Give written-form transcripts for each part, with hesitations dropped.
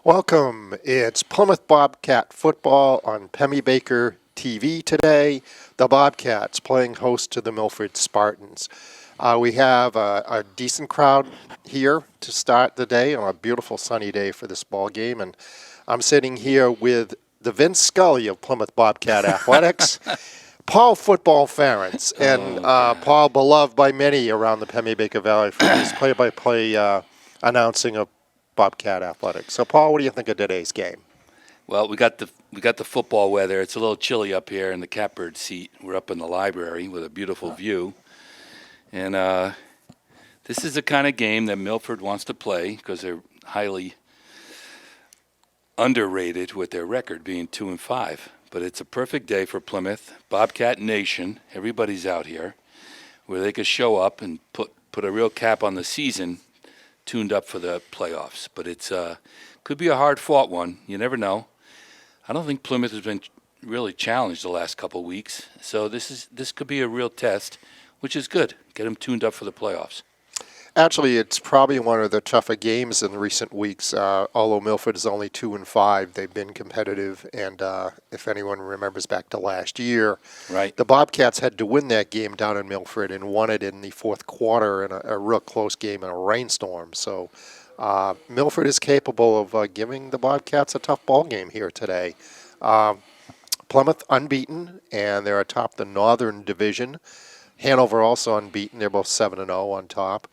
Welcome. It's Plymouth Bobcat football on Pemmy Baker TV today. The Bobcats playing host to the Milford Spartans. We have a decent crowd here to start the day on a beautiful sunny day for this ball game, and I'm sitting here with the Vince Scully of Plymouth Bobcat Athletics, Paul Football Ferentz, and Paul beloved by many around the Pemmy Baker Valley for his play-by-play announcing of Bobcat Athletics. So, Paul, what do you think of today's game? Well, we got the football weather. It's a little chilly up here in the catbird seat. We're up in the library with a beautiful view, and this is the kind of game that Milford wants to play because they're highly underrated with their record being 2-5. But it's a perfect day for Plymouth, Bobcat Nation. Everybody's out here, where they could show up and put a real cap on the season, tuned up for the playoffs. But it's could be a hard-fought one. You never know. I don't think Plymouth has been really challenged the last couple of weeks, so this could be a real test, which is good. Get them tuned up for the playoffs. Actually, it's probably one of the tougher games in recent weeks. Although Milford is only 2-5, they've been competitive. And if anyone remembers back to last year, right, the Bobcats had to win that game down in Milford and won it in the fourth quarter in a real close game in a rainstorm. So Milford is capable of giving the Bobcats a tough ball game here today. Plymouth unbeaten, and they're atop the Northern Division. Hanover also unbeaten. They're both 7-0 on top.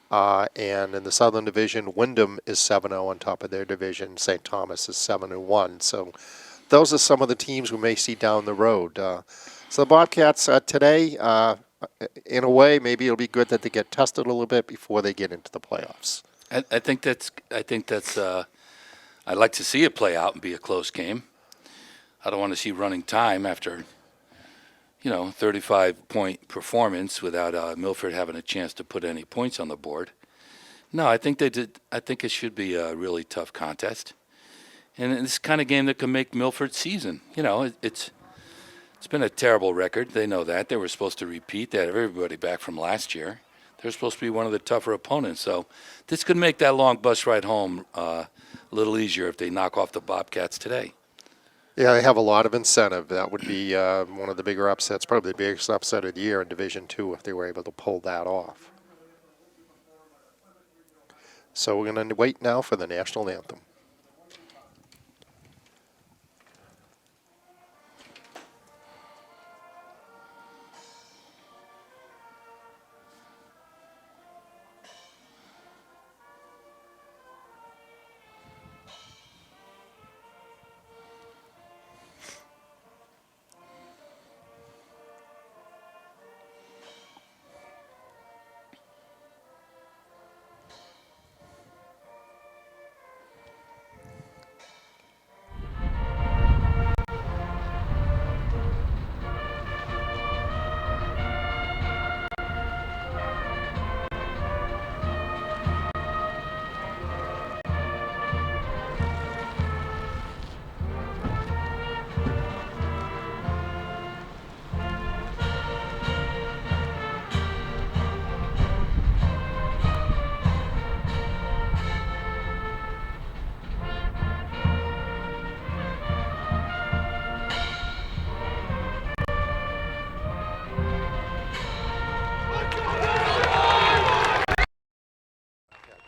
And in the Southern Division, Wyndham is 7-0 on top of their division. St. Thomas is 7-1. So those are some of the teams we may see down the road. So the Bobcats today, in a way, maybe it'll be good that they get tested a little bit before they get into the playoffs. I think that's. I'd like to see it play out and be a close game. I don't want to see running time after 35-point performance without Milford having a chance to put any points on the board. No, I think they did. I think it should be a really tough contest, and it's the kind of game that can make Milford's season. It's been a terrible record. They know that. They were supposed to repeat. They had everybody back from last year. They're supposed to be one of the tougher opponents. So this could make that long bus ride home a little easier if they knock off the Bobcats today. Yeah, they have a lot of incentive. That would be one of the bigger upsets, probably the biggest upset of the year in Division II if they were able to pull that off. So we're going to wait now for the national anthem.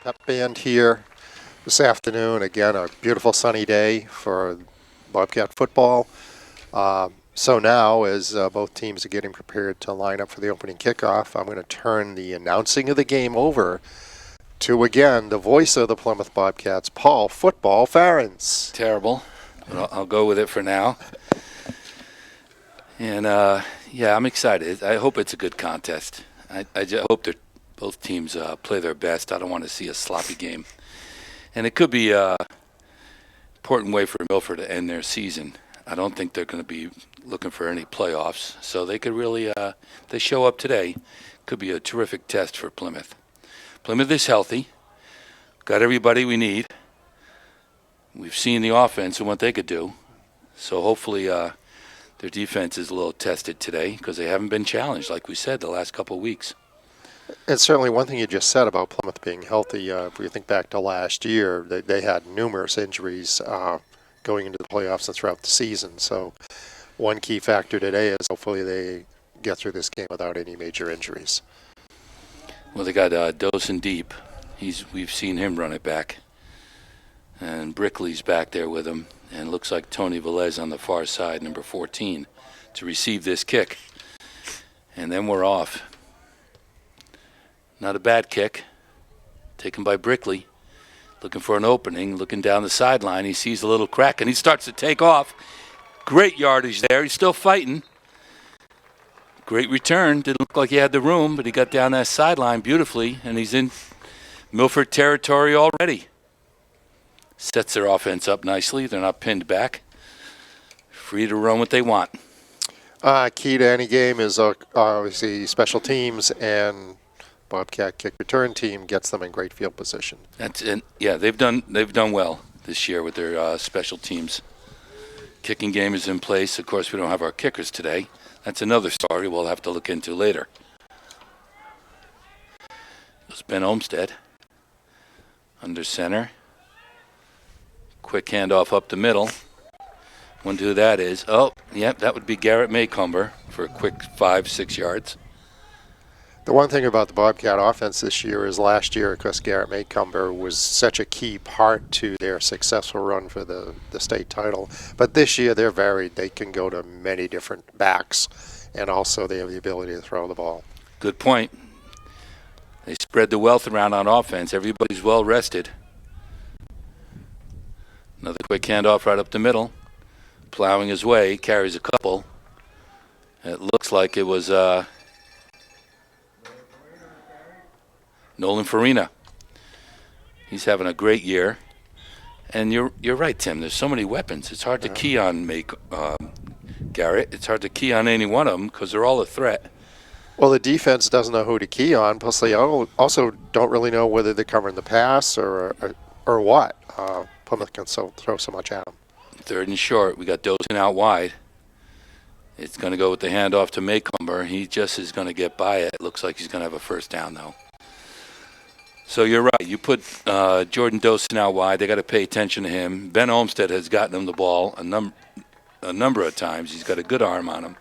Pep band here this afternoon. Again, a beautiful sunny day for Bobcat football. So now, as both teams are getting prepared to line up for the opening kickoff, I'm going to turn the announcing of the game over to, again, the voice of the Plymouth Bobcats, Paul Football Ferentz. Terrible, but I'll go with it for now. And, I'm excited. I hope it's a good contest. I just hope that both teams play their best. I don't want to see a sloppy game. And it could be an important way for Milford to end their season. I don't think they're going to be looking for any playoffs. So they could really, they show up today, could be a terrific test for Plymouth. Plymouth is healthy. Got everybody we need. We've seen the offense and what they could do. So hopefully their defense is a little tested today because they haven't been challenged, like we said, the last couple of weeks. And certainly one thing you just said about Plymouth being healthy, if we think back to last year, they had numerous injuries going into the playoffs and throughout the season. So one key factor today is hopefully they get through this game without any major injuries. Well, they got Dosen deep. We've seen him run it back. And Brickley's back there with him. And looks like Tony Velez on the far side, number 14, to receive this kick. And then we're off. Not a bad kick. Taken by Brickley. Looking for an opening. Looking down the sideline. He sees a little crack, and he starts to take off. Great yardage there. He's still fighting. Great return. Didn't look like he had the room, but he got down that sideline beautifully, and he's in Milford territory already. Sets their offense up nicely. They're not pinned back. Free to run what they want. Key to any game is obviously special teams, and Bobcat kick return team gets them in great field position. Yeah, they've done well this year with their special teams. Kicking game is in place. Of course, we don't have our kickers today. That's another story we'll have to look into later. It's Ben Olmsted under center. Quick handoff up the middle. Wonder who that is. Oh, yep, that would be Garrett Maycomber for a quick 5-6 yards. The one thing about the Bobcat offense this year is last year, because Garrett Maycomber was such a key part to their successful run for the state title. But this year they're varied. They can go to many different backs, and also they have the ability to throw the ball. Good point. They spread the wealth around on offense. Everybody's well rested. Another quick handoff right up the middle. Plowing his way, carries a couple. It looks like it was Nolan Farina. He's having a great year. And you're right, Tim. There's so many weapons. It's hard to key on Garrett. It's hard to key on any one of them because they're all a threat. Well, the defense doesn't know who to key on. Plus, they also don't really know whether they're covering the pass or what. Plymouth can throw so much at them. Third and short. We got Dosen out wide. It's going to go with the handoff to Maycomber. He just is going to get by it. Looks like he's going to have a first down, though. So you're right. You put Jordan Dosen out wide. They got to pay attention to him. Ben Olmsted has gotten him the ball a number of times. He's got a good arm on him.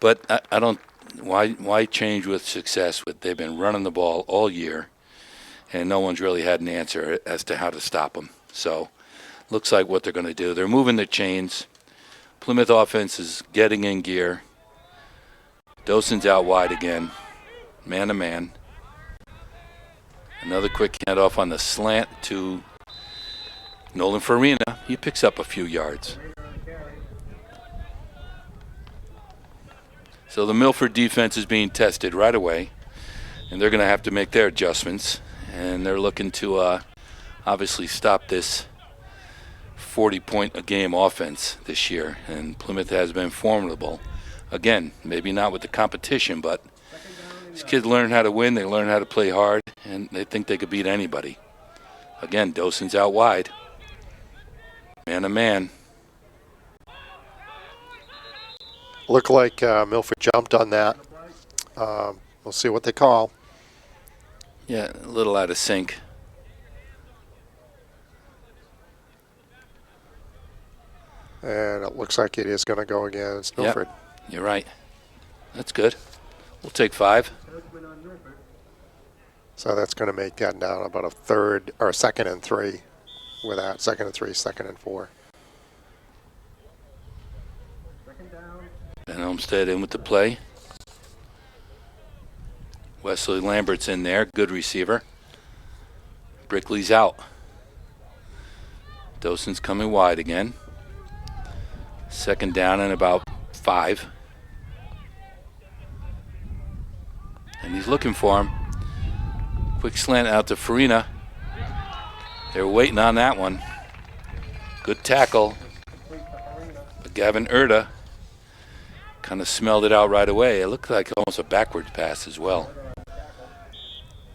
But I don't. Why change with success? They've been running the ball all year, and no one's really had an answer as to how to stop them. So looks like what they're going to do. They're moving the chains. Plymouth offense is getting in gear. Dosen's out wide again. Man to man. Another quick handoff on the slant to Nolan Farina. He picks up a few yards. So the Milford defense is being tested right away, and they're going to have to make their adjustments. And they're looking to obviously stop this 40-point-a-game offense this year. And Plymouth has been formidable. Again, maybe not with the competition, but these kids learn how to win. They learn how to play hard, and they think they could beat anybody. Again, Dosen's out wide. Man to man. Looked like Milford jumped on that. We'll see what they call. Yeah, a little out of sync. And it looks like it is going to go against Milford. Yep, you're right. That's good. We'll take 5. So that's going to make that down about a third or a 2nd and 3 with that. 2nd and 3, 2nd and 4. Ben Olmsted in with the play. Wesley Lambert's in there. Good receiver. Brickley's out. Dosen's coming wide again. 2nd down and about 5. And he's looking for him. Quick slant out to Farina. They were waiting on that one. Good tackle. But Gavin Erda kind of smelled it out right away. It looked like almost a backwards pass as well.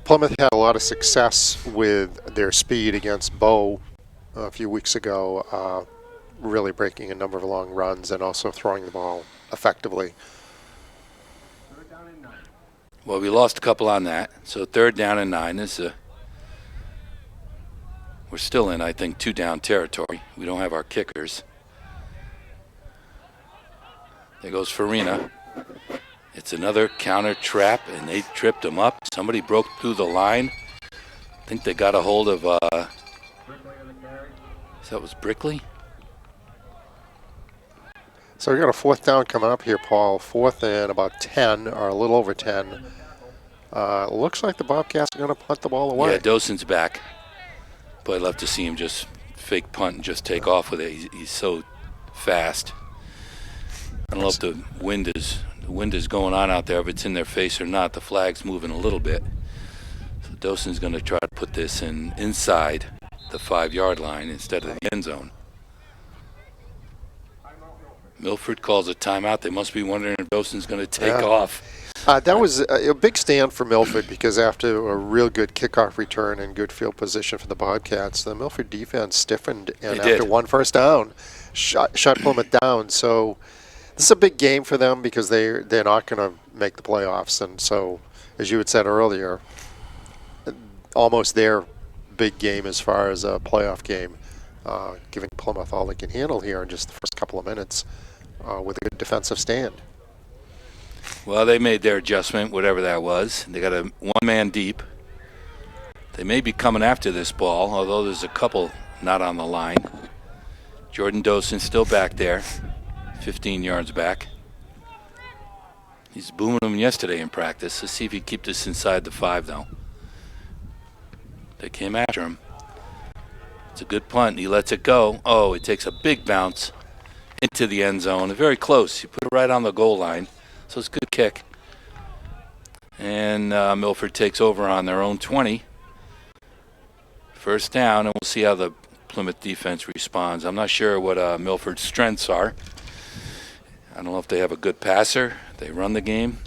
Plymouth had a lot of success with their speed against Bow a few weeks ago, really breaking a number of long runs and also throwing the ball effectively. Well, we lost a couple on that. So 3rd down and 9 is we're still in, I think, 2-down territory. We don't have our kickers. There goes Farina. It's another counter trap, and they tripped him up. Somebody broke through the line. I think they got a hold of, that was Brickley? So we got a 4th down coming up here, Paul. 4th and about 10, or a little over 10. Looks like the Bobcats are going to punt the ball away. Yeah, Dawson's back. But I'd love to see him just fake punt and just take off with it. He's so fast. I don't know if the wind is going on out there, if it's in their face or not. The flag's moving a little bit. So Dawson's going to try to put this inside the 5-yard line instead of the end zone. Milford calls a timeout. They must be wondering if Dawson's going to take off. That was a big stand for Milford because after a real good kickoff return and good field position for the Bobcats, the Milford defense stiffened, and after 1 first down, shut Plymouth down. So this is a big game for them because they're not going to make the playoffs. And so, as you had said earlier, almost their big game as far as a playoff game, giving Plymouth all they can handle here in just the first couple of minutes with a good defensive stand. Well, they made their adjustment, whatever that was. They got a 1-man deep. They may be coming after this ball, although there's a couple not on the line. Jordan Dawson's still back there, 15 yards back. He's booming them yesterday in practice. Let's see if he keeps this inside the 5, though. They came after him. It's a good punt. He lets it go. Oh, it takes a big bounce into the end zone. Very close. He put it right on the goal line. So it's a good kick. And Milford takes over on their own 20. First down, and we'll see how the Plymouth defense responds. I'm not sure what Milford's strengths are. I don't know if they have a good passer. They run the game.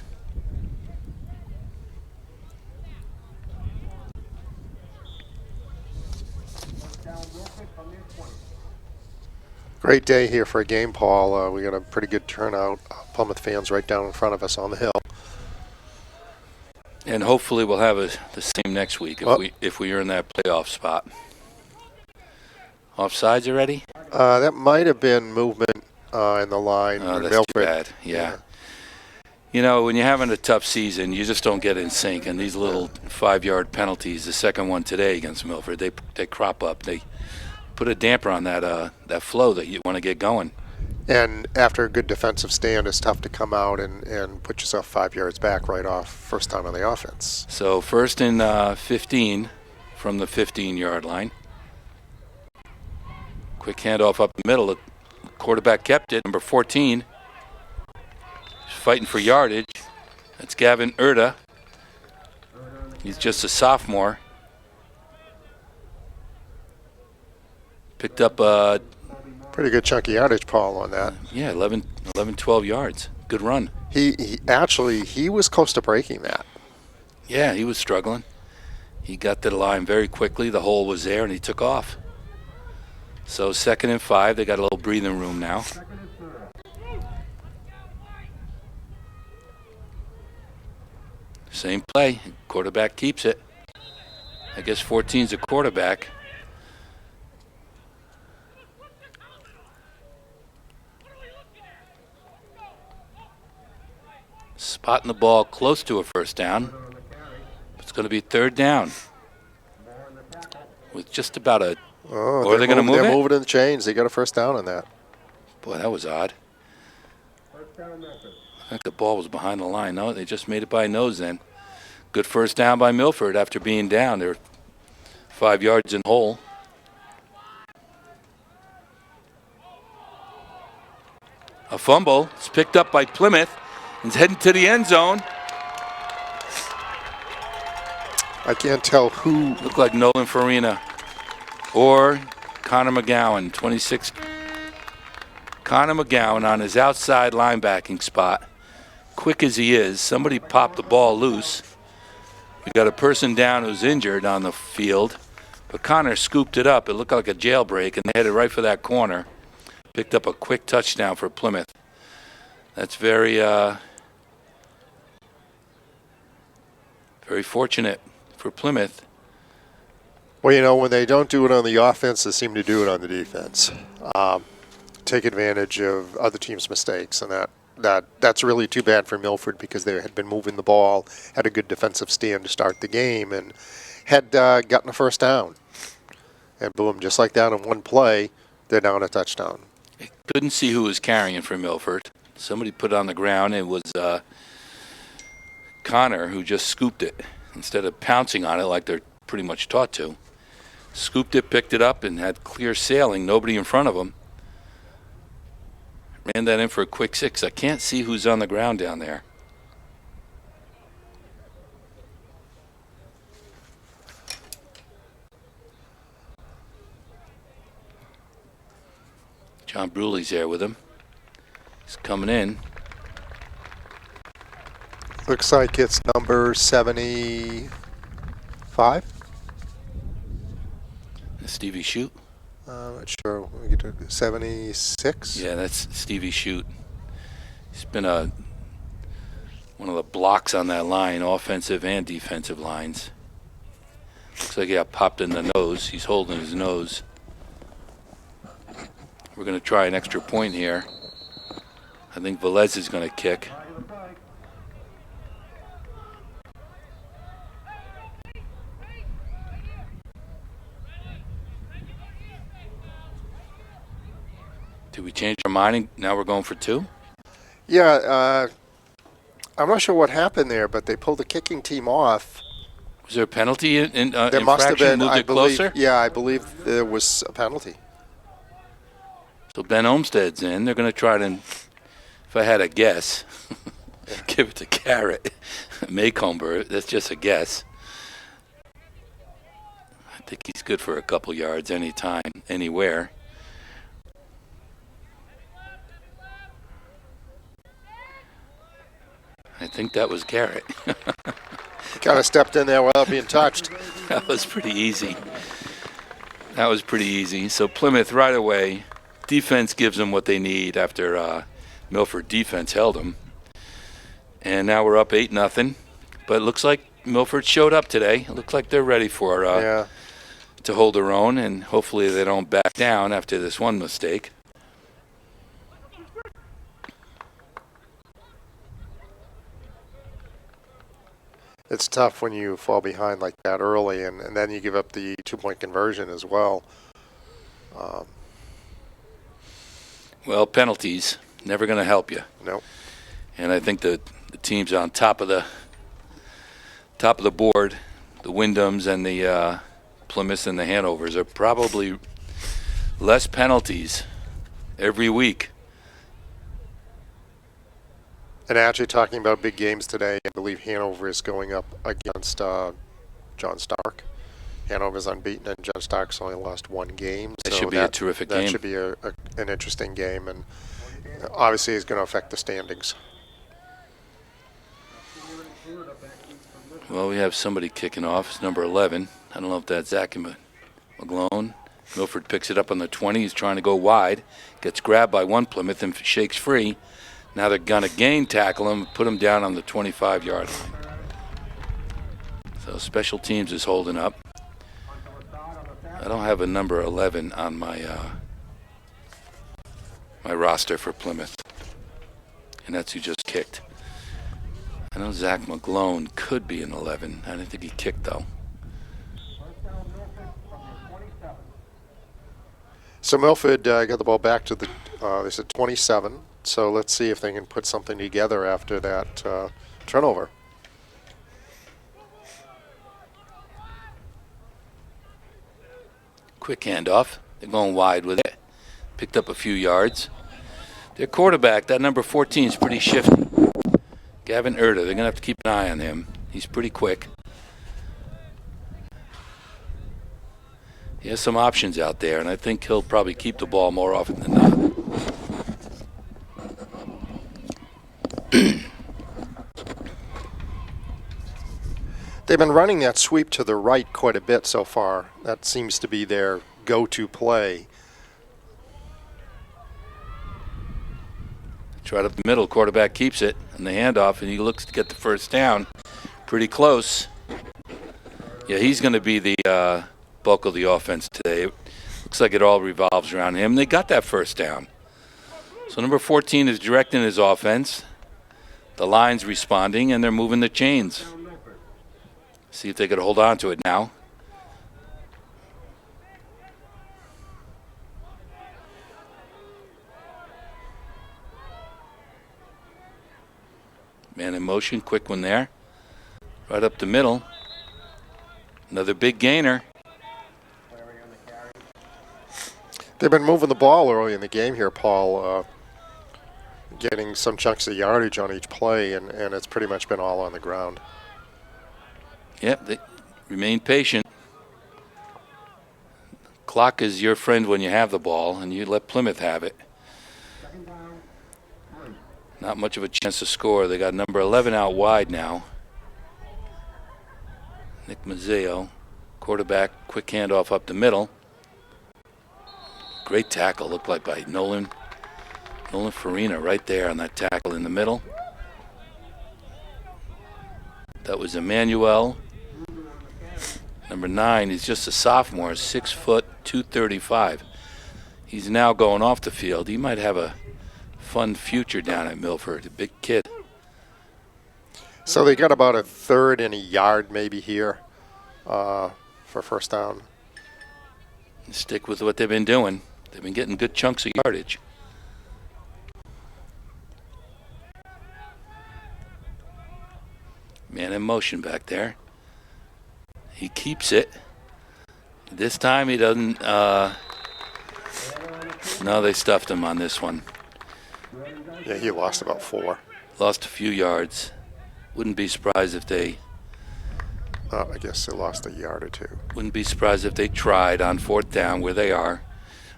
Great day here for a game, Paul. We got a pretty good turnout. Plymouth fans right down in front of us on the hill. And hopefully we'll have the same next week if we earn that playoff spot. Offsides already? That might have been movement in the line. Oh, that's Milford. too bad. Yeah. You know, when you're having a tough season, you just don't get in sync. And these little 5-yard penalties, the second one today against Milford, they crop up. They put a damper on that flow that you want to get going. And after a good defensive stand, it's tough to come out and put yourself 5 yards back right off first time on the offense. So 1st and 15 from the 15-yard line. Quick handoff up the middle. The quarterback kept it. Number 14. He's fighting for yardage. That's Gavin Erda. He's just a sophomore. Picked up pretty good chunky yardage, Paul, on that. Yeah, 11, 12 yards. Good run. He was close to breaking that. Yeah, he was struggling. He got to the line very quickly. The hole was there, and he took off. So 2nd and 5. They got a little breathing room now. Same play. Quarterback keeps it. I guess 14's a quarterback. Spotting the ball close to a first down. It's going to be 3rd down. With just about a... Oh, are they going to move it? They're moving in the chains. They got a first down on that. Boy, that was odd. I think the ball was behind the line. No, they just made it by nose then. Good first down by Milford after being down. They're 5 yards in hole. A fumble. It's picked up by Plymouth. He's heading to the end zone. I can't tell who. Looked like Nolan Farina or Connor McGowan, 26. Connor McGowan on his outside linebacking spot. Quick as he is, somebody popped the ball loose. We got a person down who's injured on the field, but Connor scooped it up. It looked like a jailbreak, and they headed right for that corner. Picked up a quick touchdown for Plymouth. That's very Very fortunate for Plymouth. Well, you know, when they don't do it on the offense, they seem to do it on the defense. Take advantage of other teams' mistakes, and that's really too bad for Milford because they had been moving the ball, had a good defensive stand to start the game, and had gotten a first down. And boom, just like that in one play, they're down a touchdown. I couldn't see who was carrying for Milford. Somebody put it on the ground. It was Connor who just scooped it instead of pouncing on it like they're pretty much taught to. Scooped it, picked it up, and had clear sailing, nobody in front of him. Ran that in for a quick 6. I can't see who's on the ground down there. John Bruley's there with him. He's coming in. Looks like it's number 75. Stevie Shute. I'm not sure. We get to 76. Yeah, that's Stevie Shute. He's been one of the blocks on that line, offensive and defensive lines. Looks like he got popped in the nose. He's holding his nose. We're going to try an extra point here. I think Velez is going to kick. Did we change our mind and now we're going for 2? Yeah, I'm not sure what happened there, but they pulled the kicking team off. Was there a penalty in There must have been. moved I it believe. closer? Yeah, I believe there was a penalty. So Ben Olmsted's in. They're going to try to, if I had a guess, give it to Garrett. Maycomber, that's just a guess. I think he's good for a couple yards anytime, anywhere. I think that was Garrett. Kind of stepped in there without being touched. That was pretty easy. That was pretty easy. So Plymouth right away. Defense gives them what they need after Milford defense held them. And now we're up 8-0. But it looks like Milford showed up today. It looks like they're ready for to hold their own, and hopefully they don't back down after this one mistake. It's tough when you fall behind like that early, and then you give up the 2-point conversion as well. Well, penalties, never going to help you. No. And I think the teams on top of the board, the Wyndhams and the Plymouths and the Hanovers, are probably less penalties every week. And actually talking about big games today, I believe Hanover is going up against John Stark. Hanover's unbeaten, and John Stark's only lost 1 game. That should be a terrific game. That should be an interesting game, and obviously it's going to affect the standings. Well, we have somebody kicking off. It's number 11. I don't know if that's Zach McGlone. Milford picks it up on the 20. He's trying to go wide. Gets grabbed by one Plymouth and shakes free. Now they're going to gain tackle him, put him down on the 25-yard line. So special teams is holding up. I don't have a number 11 on my my roster for Plymouth. And that's who just kicked. I know Zach McGlone could be an 11. I didn't think he kicked, though. So Milford got the ball back to the, they said 27. So let's see if they can put something together after that turnover. Quick handoff. They're going wide with it. Picked up a few yards. Their quarterback, that number 14, is pretty shifty. Gavin Erda. They're going to have to keep an eye on him. He's pretty quick. He has some options out there, and I think he'll probably keep the ball more often than not. They've been running that sweep to the right quite a bit so far. That seems to be their go-to play. Right up the middle, quarterback keeps it, and the handoff, and he looks to get the first down. Pretty close. Yeah, he's going to be the bulk of the offense today. Looks like it all revolves around him. They got that first down. So number 14 is directing his offense. The line's responding, and they're moving the chains. See if they could hold on to it now. Man in motion, quick one there. Right up the middle. Another big gainer. They've been moving the ball early in the game here, Paul, getting some chunks of yardage on each play, and it's pretty much been all on the ground. Yep, they remain patient. Clock is your friend when you have the ball, and you let Plymouth have it. Not much of a chance to score. They got number 11 out wide now. Nick Mazzeo, quarterback, quick handoff up the middle. Great tackle, looked like by Nolan Farina right there on that tackle in the middle. That was Emmanuel. Number 9, he's just a sophomore, 6 foot, 235. He's now going off the field. He might have a fun future down at Milford, a big kid. So they got about a third and a yard maybe here for first down. Stick with what they've been doing. They've been getting good chunks of yardage. Man in motion back there. He keeps it. This time he doesn't. No, they stuffed him on this one. Yeah, he lost about 4. Lost a few yards. Wouldn't be surprised if they. I guess they lost a yard or 2. Wouldn't be surprised if they tried on 4th down where they are.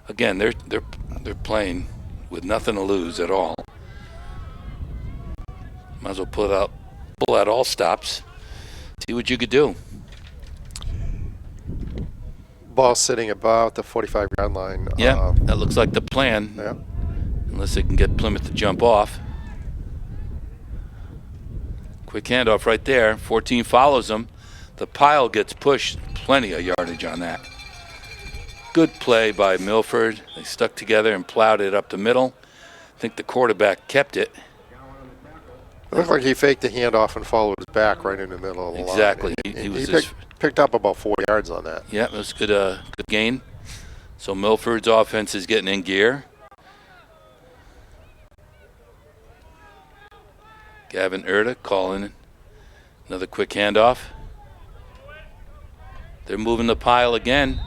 Again, they're playing with nothing to lose at all. Might as well pull out all stops. See what you could do. Ball sitting about the 45-yard line. Yeah, that looks like the plan. Yeah. Unless they can get Plymouth to jump off. Quick handoff right there. 14 follows them. The pile gets pushed. Plenty of yardage on that. Good play by Milford. They stuck together and plowed it up the middle. I think the quarterback kept it. It looked like he faked the handoff and followed his back right in the middle of the line. Exactly. He picked up about 4 yards on that. Yeah, it was good. Good gain. So Milford's offense is getting in gear. Gavin Erta calling another quick handoff. They're moving the pile again.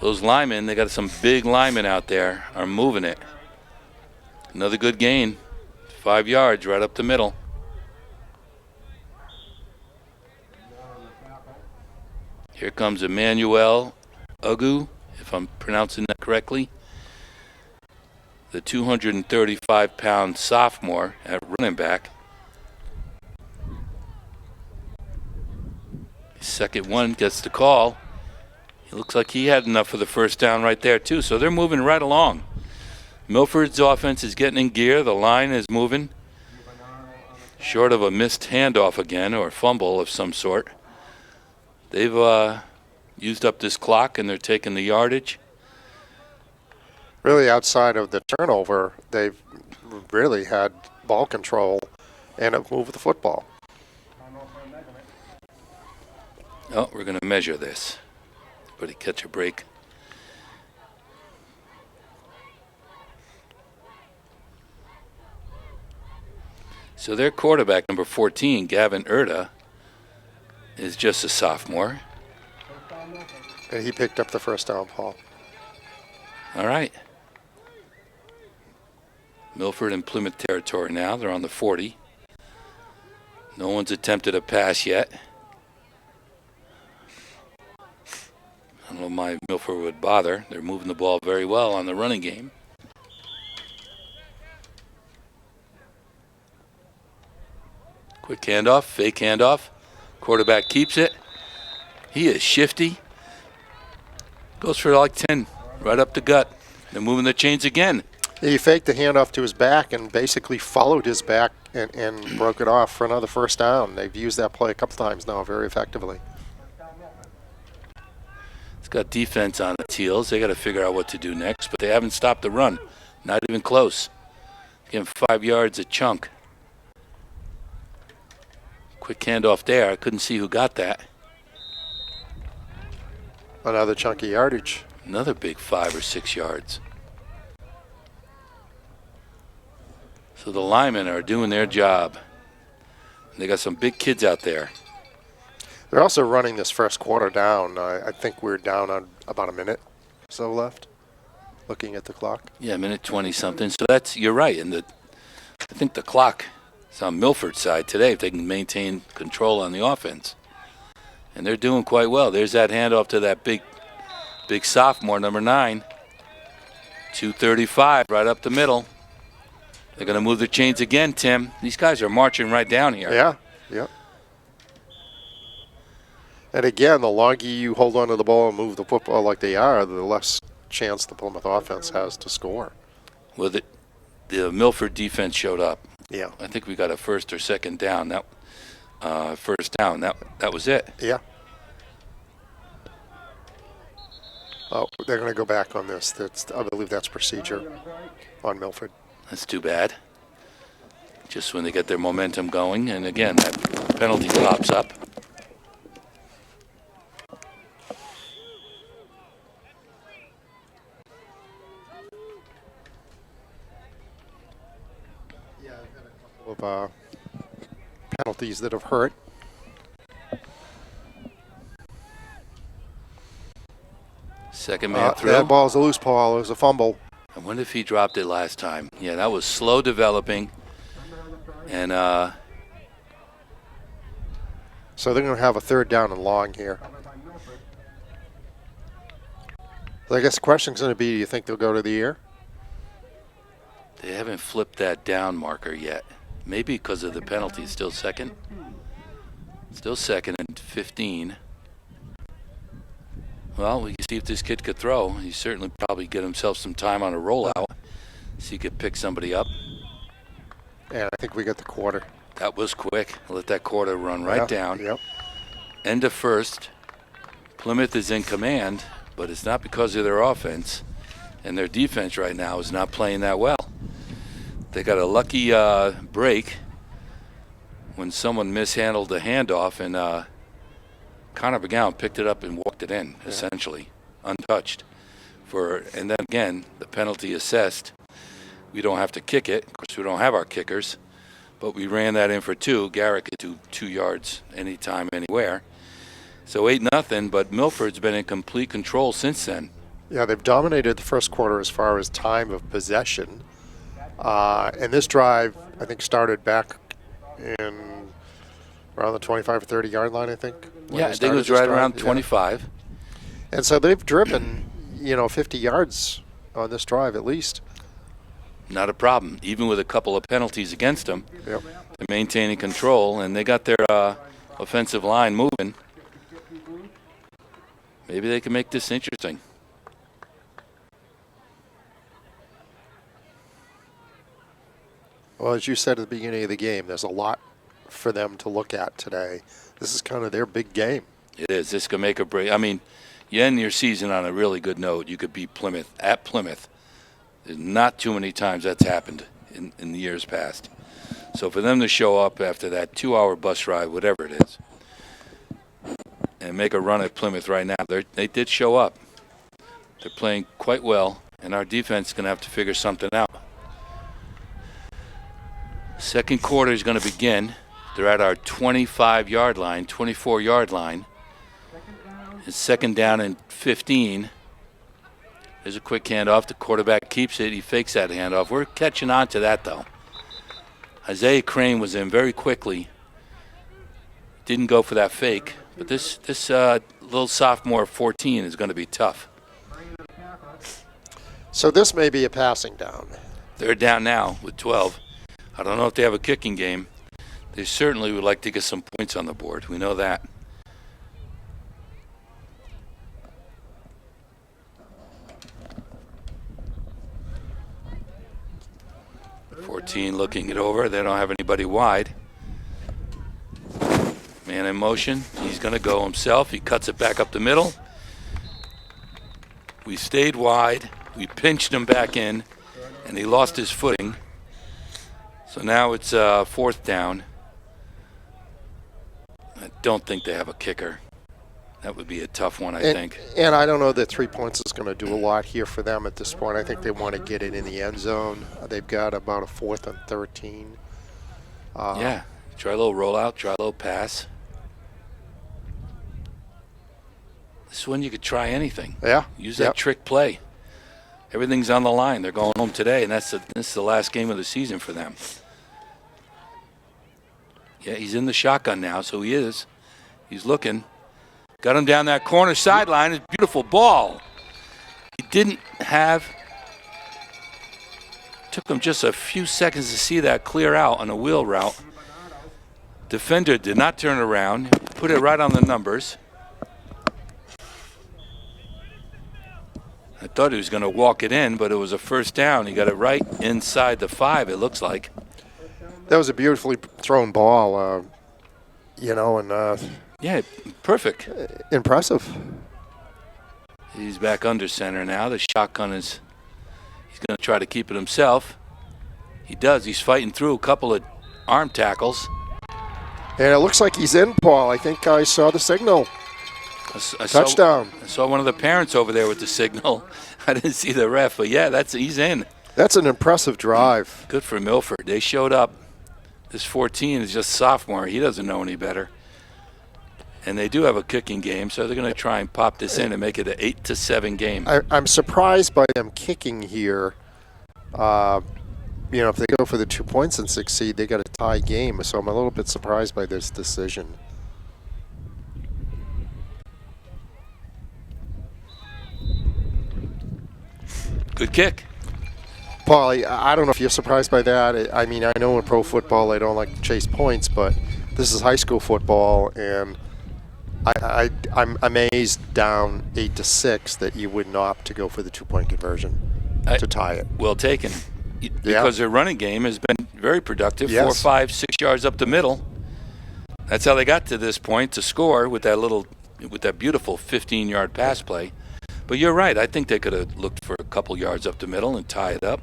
Those linemen, they got some big linemen out there, are moving it. Another good gain. 5 yards right up the middle. Here comes Emmanuel Ugu, if I'm pronouncing that correctly. The 235-pound sophomore at running back. Second one gets the call. It looks like he had enough for the first down right there, too. So they're moving right along. Milford's offense is getting in gear. The line is moving. Short of a missed handoff again or a fumble of some sort. They've used up this clock, and they're taking the yardage. Really, outside of the turnover, they've really had ball control and have moved the football. Oh, we're going to measure this. Everybody catch a break. So their quarterback, number 14, Gavin Erta, is just a sophomore. And he picked up the first down, Paul. All right. Milford and Plymouth territory now. They're on the 40. No one's attempted a pass yet. I don't know why Milford would bother. They're moving the ball very well on the running game. Quick handoff, fake handoff. Quarterback keeps it. He is shifty. Goes for like 10, right up the gut. They're moving the chains again. He faked the handoff to his back and basically followed his back and broke it off for another first down. They've used that play a couple times now very effectively. It's got defense on its heels. They got to figure out what to do next, but they haven't stopped the run. Not even close. Give him 5 yards a chunk. Quick handoff there. I couldn't see who got that. Another chunky yardage. Another big 5 or 6 yards. So the linemen are doing their job. They got some big kids out there. They're also running this first quarter down. I think we're down on about a minute or so left, looking at the clock. Yeah, minute 20-something. So that's, you're right. And I think the clock is on Milford's side today if they can maintain control on the offense. And they're doing quite well. There's that handoff to that big sophomore, number 9. 235 right up the middle. They're going to move the chains again, Tim. These guys are marching right down here. Yeah, yeah. And again, the longer you hold on to the ball and move the football like they are, the less chance the Plymouth offense has to score. Well, the Milford defense showed up. Yeah. I think we got a first or second down. First down. That was it. Yeah. Oh, they're going to go back on this. I believe that's procedure on Milford. That's too bad. Just when they get their momentum going, and again, that penalty pops up. Yeah, I've had a couple of penalties that have hurt. Second man through. That ball's a loose ball. It was a fumble. I wonder if he dropped it last time. Yeah, that was slow developing. And so they're going to have a third down and long here. I guess the question's going to be, do you think they'll go to the air? they haven't flipped that down marker yet. Maybe because of the penalty. Still second. Still second and 15. Well, we can see if this kid could throw. He certainly probably get himself some time on a rollout. See if he could pick somebody up. And I think we got the quarter. That was quick. Let that quarter run right down. Yep. End of first. Plymouth is in command, but it's not because of their offense. And their defense right now is not playing that well. They got a lucky break when someone mishandled the handoff, and Connor McGowan picked it up and walked it in, essentially, untouched. And then again, the penalty assessed. We don't have to kick it. Of course, we don't have our kickers, but we ran that in for 2. Garrett could do 2 yards anytime, anywhere. So 8-0, but Milford's been in complete control since then. Yeah, they've dominated the first quarter as far as time of possession. And this drive, I think, started back in around the 25 or 30 yard line, I think. Yeah, I think it was right around 25. And so they've driven, 50 yards on this drive at least. Not a problem, even with a couple of penalties against them. Yep. They're maintaining control, and they got their offensive line moving. Maybe they can make this interesting. Well, as you said at the beginning of the game, there's a lot for them to look at today. This is kind of their big game. It is. This could make a break. I mean, you end your season on a really good note. You could beat Plymouth at Plymouth. There's not too many times that's happened in the years past. So for them to show up after that 2-hour bus ride, whatever it is, and make a run at Plymouth right now, they did show up. They're playing quite well, and our defense is going to have to figure something out. Second quarter is going to begin. They're at our 25-yard line, 24-yard line. It's second down and 15. There's a quick handoff. The quarterback keeps it. He fakes that handoff. We're catching on to that, though. Isaiah Crane was in very quickly. Didn't go for that fake. But this little sophomore 14 is going to be tough. So this may be a passing down. They're down now with 12. I don't know if they have a kicking game. They certainly would like to get some points on the board. We know that. 14 looking it over. They don't have anybody wide. Man in motion. He's going to go himself. He cuts it back up the middle. We stayed wide. We pinched him back in, and he lost his footing. So now it's fourth down. I don't think they have a kicker. That would be a tough one, I think. And I don't know that 3 points is going to do a lot here for them at this point. I think they want to get it in the end zone. They've got about a 4th and 13. Yeah, try a little rollout, try a little pass. This is when you could try anything. Yeah. Use that trick play. Everything's on the line. They're going home today, and this is the last game of the season for them. Yeah, he's in the shotgun now, so he is. He's looking. Got him down that corner sideline. It's a beautiful ball. He didn't have. Took him just a few seconds to see that clear out on a wheel route. Defender did not turn around. Put it right on the numbers. I thought he was going to walk it in, but it was a first down. He got it right inside the 5, it looks like. That was a beautifully thrown ball, and yeah, perfect. Impressive. He's back under center now. The shotgun is, he's going to try to keep it himself. He does. He's fighting through a couple of arm tackles. And it looks like he's in, Paul. I think I saw the signal. Touchdown. I saw one of the parents over there with the signal. I didn't see the ref, but yeah, he's in. That's an impressive drive. Good for Milford. They showed up. This 14 is just sophomore. He doesn't know any better. And they do have a kicking game, so they're going to try and pop this in and make it an 8-7 game. I'm surprised by them kicking here. If they go for the 2 points and succeed, they got a tie game. So I'm a little bit surprised by this decision. Good kick. Paul, I don't know if you're surprised by that. I mean, I know in pro football they don't like to chase points, but this is high school football, and I'm amazed down 8-6 that you wouldn't opt to go for the 2-point conversion to tie it. Well taken. Because their running game has been very productive, Yes. 4, 5, 6 yards up the middle. That's how they got to this point to score with that beautiful 15-yard pass play. But you're right. I think they could have looked for a couple yards up the middle and tie it up.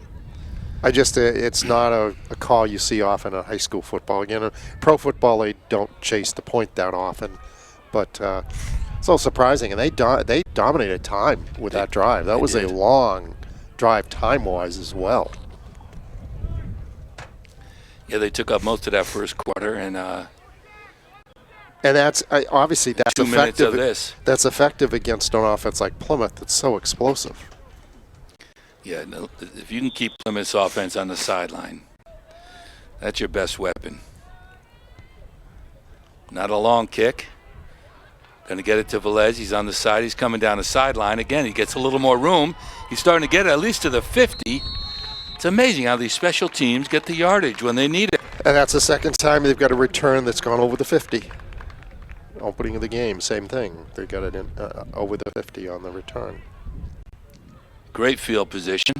It's not a call you see often in high school football. Again, pro football, they don't chase the point that often. But it's all surprising. And they dominated time with that drive. That was a long drive time-wise as well. Yeah, they took up most of that first quarter, and that's obviously that's 2 minutes effective. of this. That's effective against an offense like Plymouth that's so explosive. Yeah, if you can keep Plymouth's offense on the sideline, that's your best weapon. Not a long kick. Going to get it to Velez. He's on the side. He's coming down the sideline. Again, he gets a little more room. He's starting to get it at least to the 50. It's amazing how these special teams get the yardage when they need it. And that's the second time they've got a return that's gone over the 50. Opening of the game, same thing. They got it in over the 50 on the return. Great field position.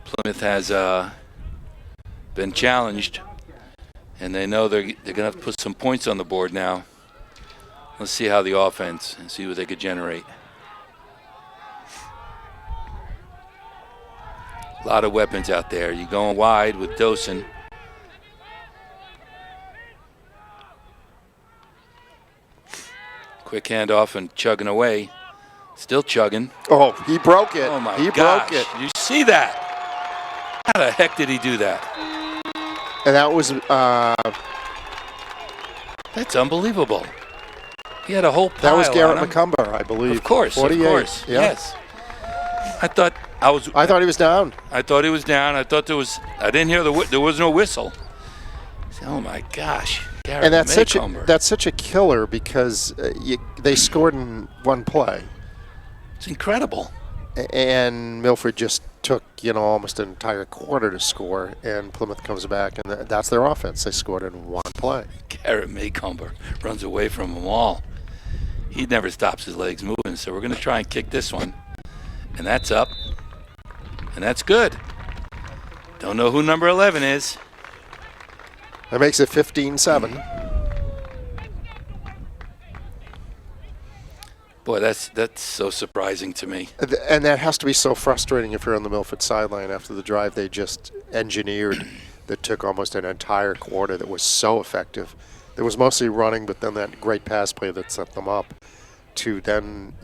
Plymouth has been challenged, and they know they're going to have to put some points on the board now. Let's see how the offense and see what they could generate. A lot of weapons out there. You're going wide with Dosen. Quick handoff and chugging away. Still chugging. Oh, he broke it. Oh, my he gosh. broke it. Did you see that? How the heck did he do that? And that was... That's unbelievable. He had a whole pile. That was Garrett on him. McCumber, I believe. Of course, 48. of course. Yeah. Yes. I thought he was down. I thought there was. I didn't hear there was no whistle. Oh my gosh! Garrett And that's McCumber. such a killer because they scored in one play. It's incredible. And Milford just took almost an entire quarter to score, and Plymouth comes back, and that's their offense. They scored in one play. Garrett McCumber runs away from them all. He never stops his legs moving, so we're going to try and kick this one. And that's up. And that's good. Don't know who number 11 is. That makes it 15-7. Boy, that's so surprising to me. And that has to be so frustrating if you're on the Milford sideline after the drive they just engineered that took almost an entire quarter that was so effective. There was mostly running, but then that great pass play that set them up to then,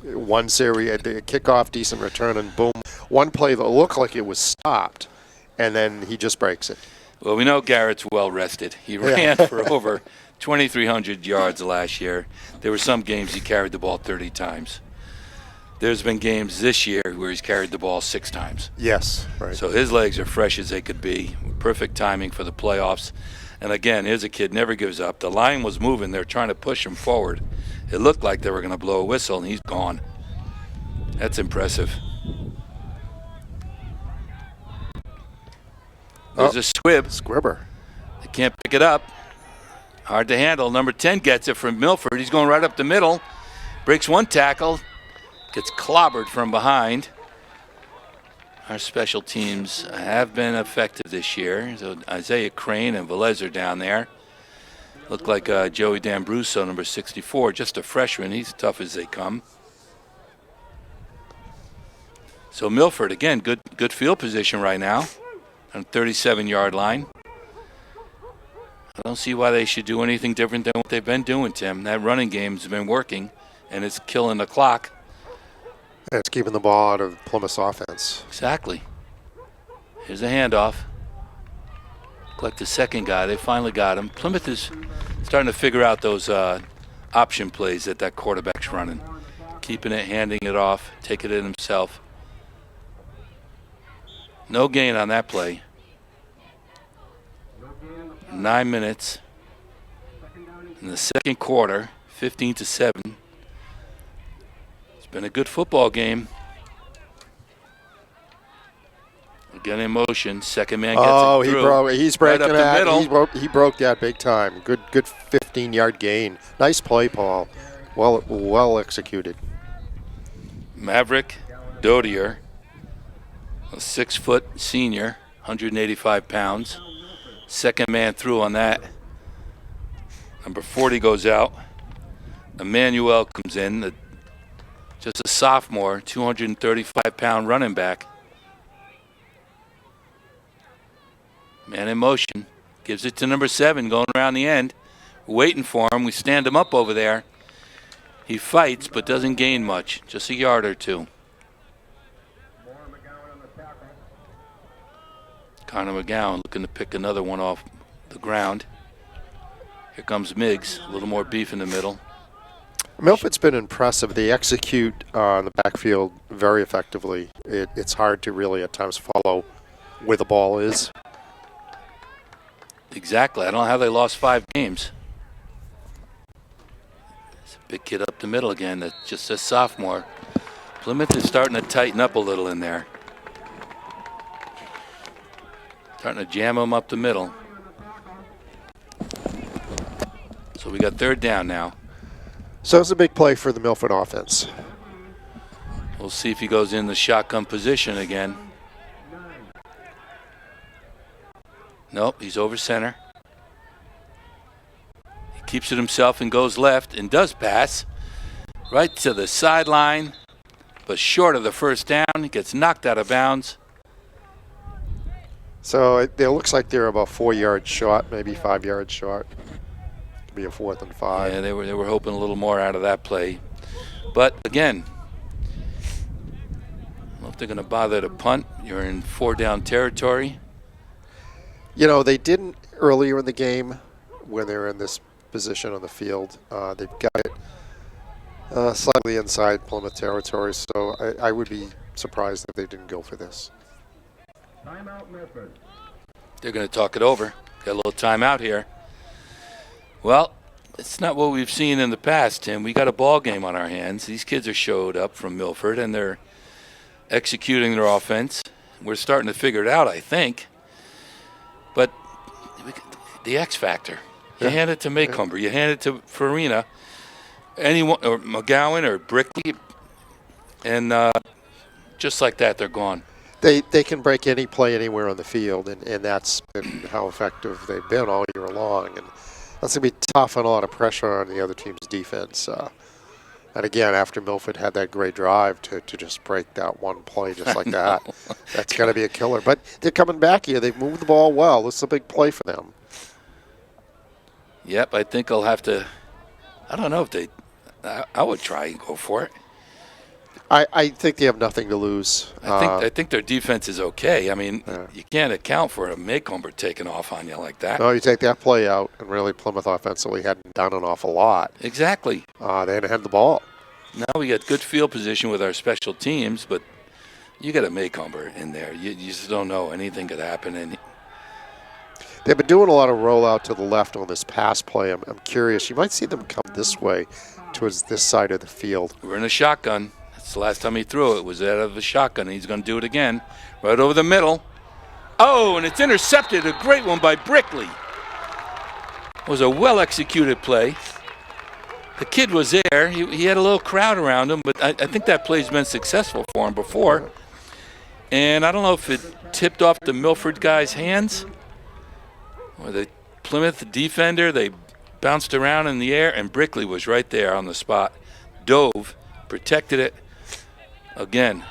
one series, the kickoff, decent return, and boom, one play that looked like it was stopped, and then he just breaks it. Well, we know Garrett's well rested. He ran for over 2,300 yards last year. There were some games he carried the ball 30 times. There's been games this year where he's carried the ball 6 times. Yes, right. So his legs are fresh as they could be. Perfect timing for the playoffs. And again, here's a kid, never gives up. The line was moving. They're trying to push him forward. It looked like they were going to blow a whistle, and he's gone. That's impressive. There's a Squibber. They can't pick it up. Hard to handle. Number 10 gets it from Milford. He's going right up the middle. Breaks one tackle. Gets clobbered from behind. Our special teams have been effective this year. So Isaiah Crane and Velez are down there. Look like Joey D'Ambruso, number 64, just a freshman. He's tough as they come. So Milford, again, good field position right now on the 37-yard line. I don't see why they should do anything different than what they've been doing, Tim. That running game's been working, and it's killing the clock. And it's keeping the ball out of Plymouth's offense. Exactly. Here's a handoff. Look like the second guy. They finally got him. Plymouth is starting to figure out those option plays that quarterback's running. Keeping it, handing it off, taking it himself. No gain on that play. 9 minutes in the second quarter, 15-7. It's been a good football game. Again in motion. Second man gets it through. He's breaking right up the middle. He broke that big time. Good 15-yard gain. Nice play, Paul. Well executed. Maverick Dodier, a 6-foot senior, 185 pounds. Second man through on that. Number 40 goes out. Emmanuel comes in, just a sophomore, 235-pound running back. Man in motion. Gives it to number 7 going around the end. We're waiting for him. We stand him up over there. He fights but doesn't gain much, just a yard or two. Connor McGowan looking to pick another one off the ground. Here comes Miggs, a little more beef in the middle. Milford's been impressive. They execute on the backfield very effectively. It's hard to really at times follow where the ball is. Exactly. I don't know how they lost 5 games. It's a big kid up the middle again, that's just a sophomore. Plymouth is starting to tighten up a little in there. Starting to jam him up the middle. So we got 3rd down now. So it's a big play for the Milford offense. We'll see if he goes in the shotgun position again. Nope, he's over center. He keeps it himself and goes left and does pass right to the sideline, but short of the first down. He gets knocked out of bounds. So it looks like they're about 4 yards short, maybe 5 yards short. Could be a 4th and 5. Yeah, they were hoping a little more out of that play. But again, I don't know if they're going to bother to punt. You're in 4-down territory. They didn't earlier in the game when they were in this position on the field. They've got it slightly inside Plymouth territory, so I would be surprised if they didn't go for this. They're going to talk it over. Got a little timeout here. Well, it's not what we've seen in the past, Tim. We got a ball game on our hands. These kids are showed up from Milford, and they're executing their offense. We're starting to figure it out, I think. But the X factor. You hand it to Maycomber. You hand it to Farina. Anyone, or McGowan or Brickley, and just like that, they're gone. They can break any play anywhere on the field, and that's been how effective they've been all year long. And that's going to be tough and a lot of pressure on the other team's defense. And again, after Milford had that great drive to just break that one play just like that, that's going to be a killer. But they're coming back here. They've moved the ball well. This is a big play for them. Yep, I think I'll have to. I don't know if they. I would try and go for it. I think they have nothing to lose. I think their defense is okay. I mean, you can't account for a Maycomber taking off on you like that. No, you take that play out, and really Plymouth offensively hadn't done an awful lot. Exactly. They hadn't had the ball. Now we got good field position with our special teams, but you got a Maycomber in there. You just don't know. Anything could happen. And they've been doing a lot of rollout to the left on this pass play. I'm curious. You might see them come this way towards this side of the field. We're in a shotgun. That's the last time he threw it was out of a shotgun. He's going to do it again. Right over the middle. Oh, and it's intercepted. A great one by Brickley. It was a well-executed play. The kid was there. He had a little crowd around him, but I think that play's been successful for him before. And I don't know if it tipped off the Milford guy's hands or the Plymouth defender. They bounced around in the air, and Brickley was right there on the spot. Dove, protected it. Again,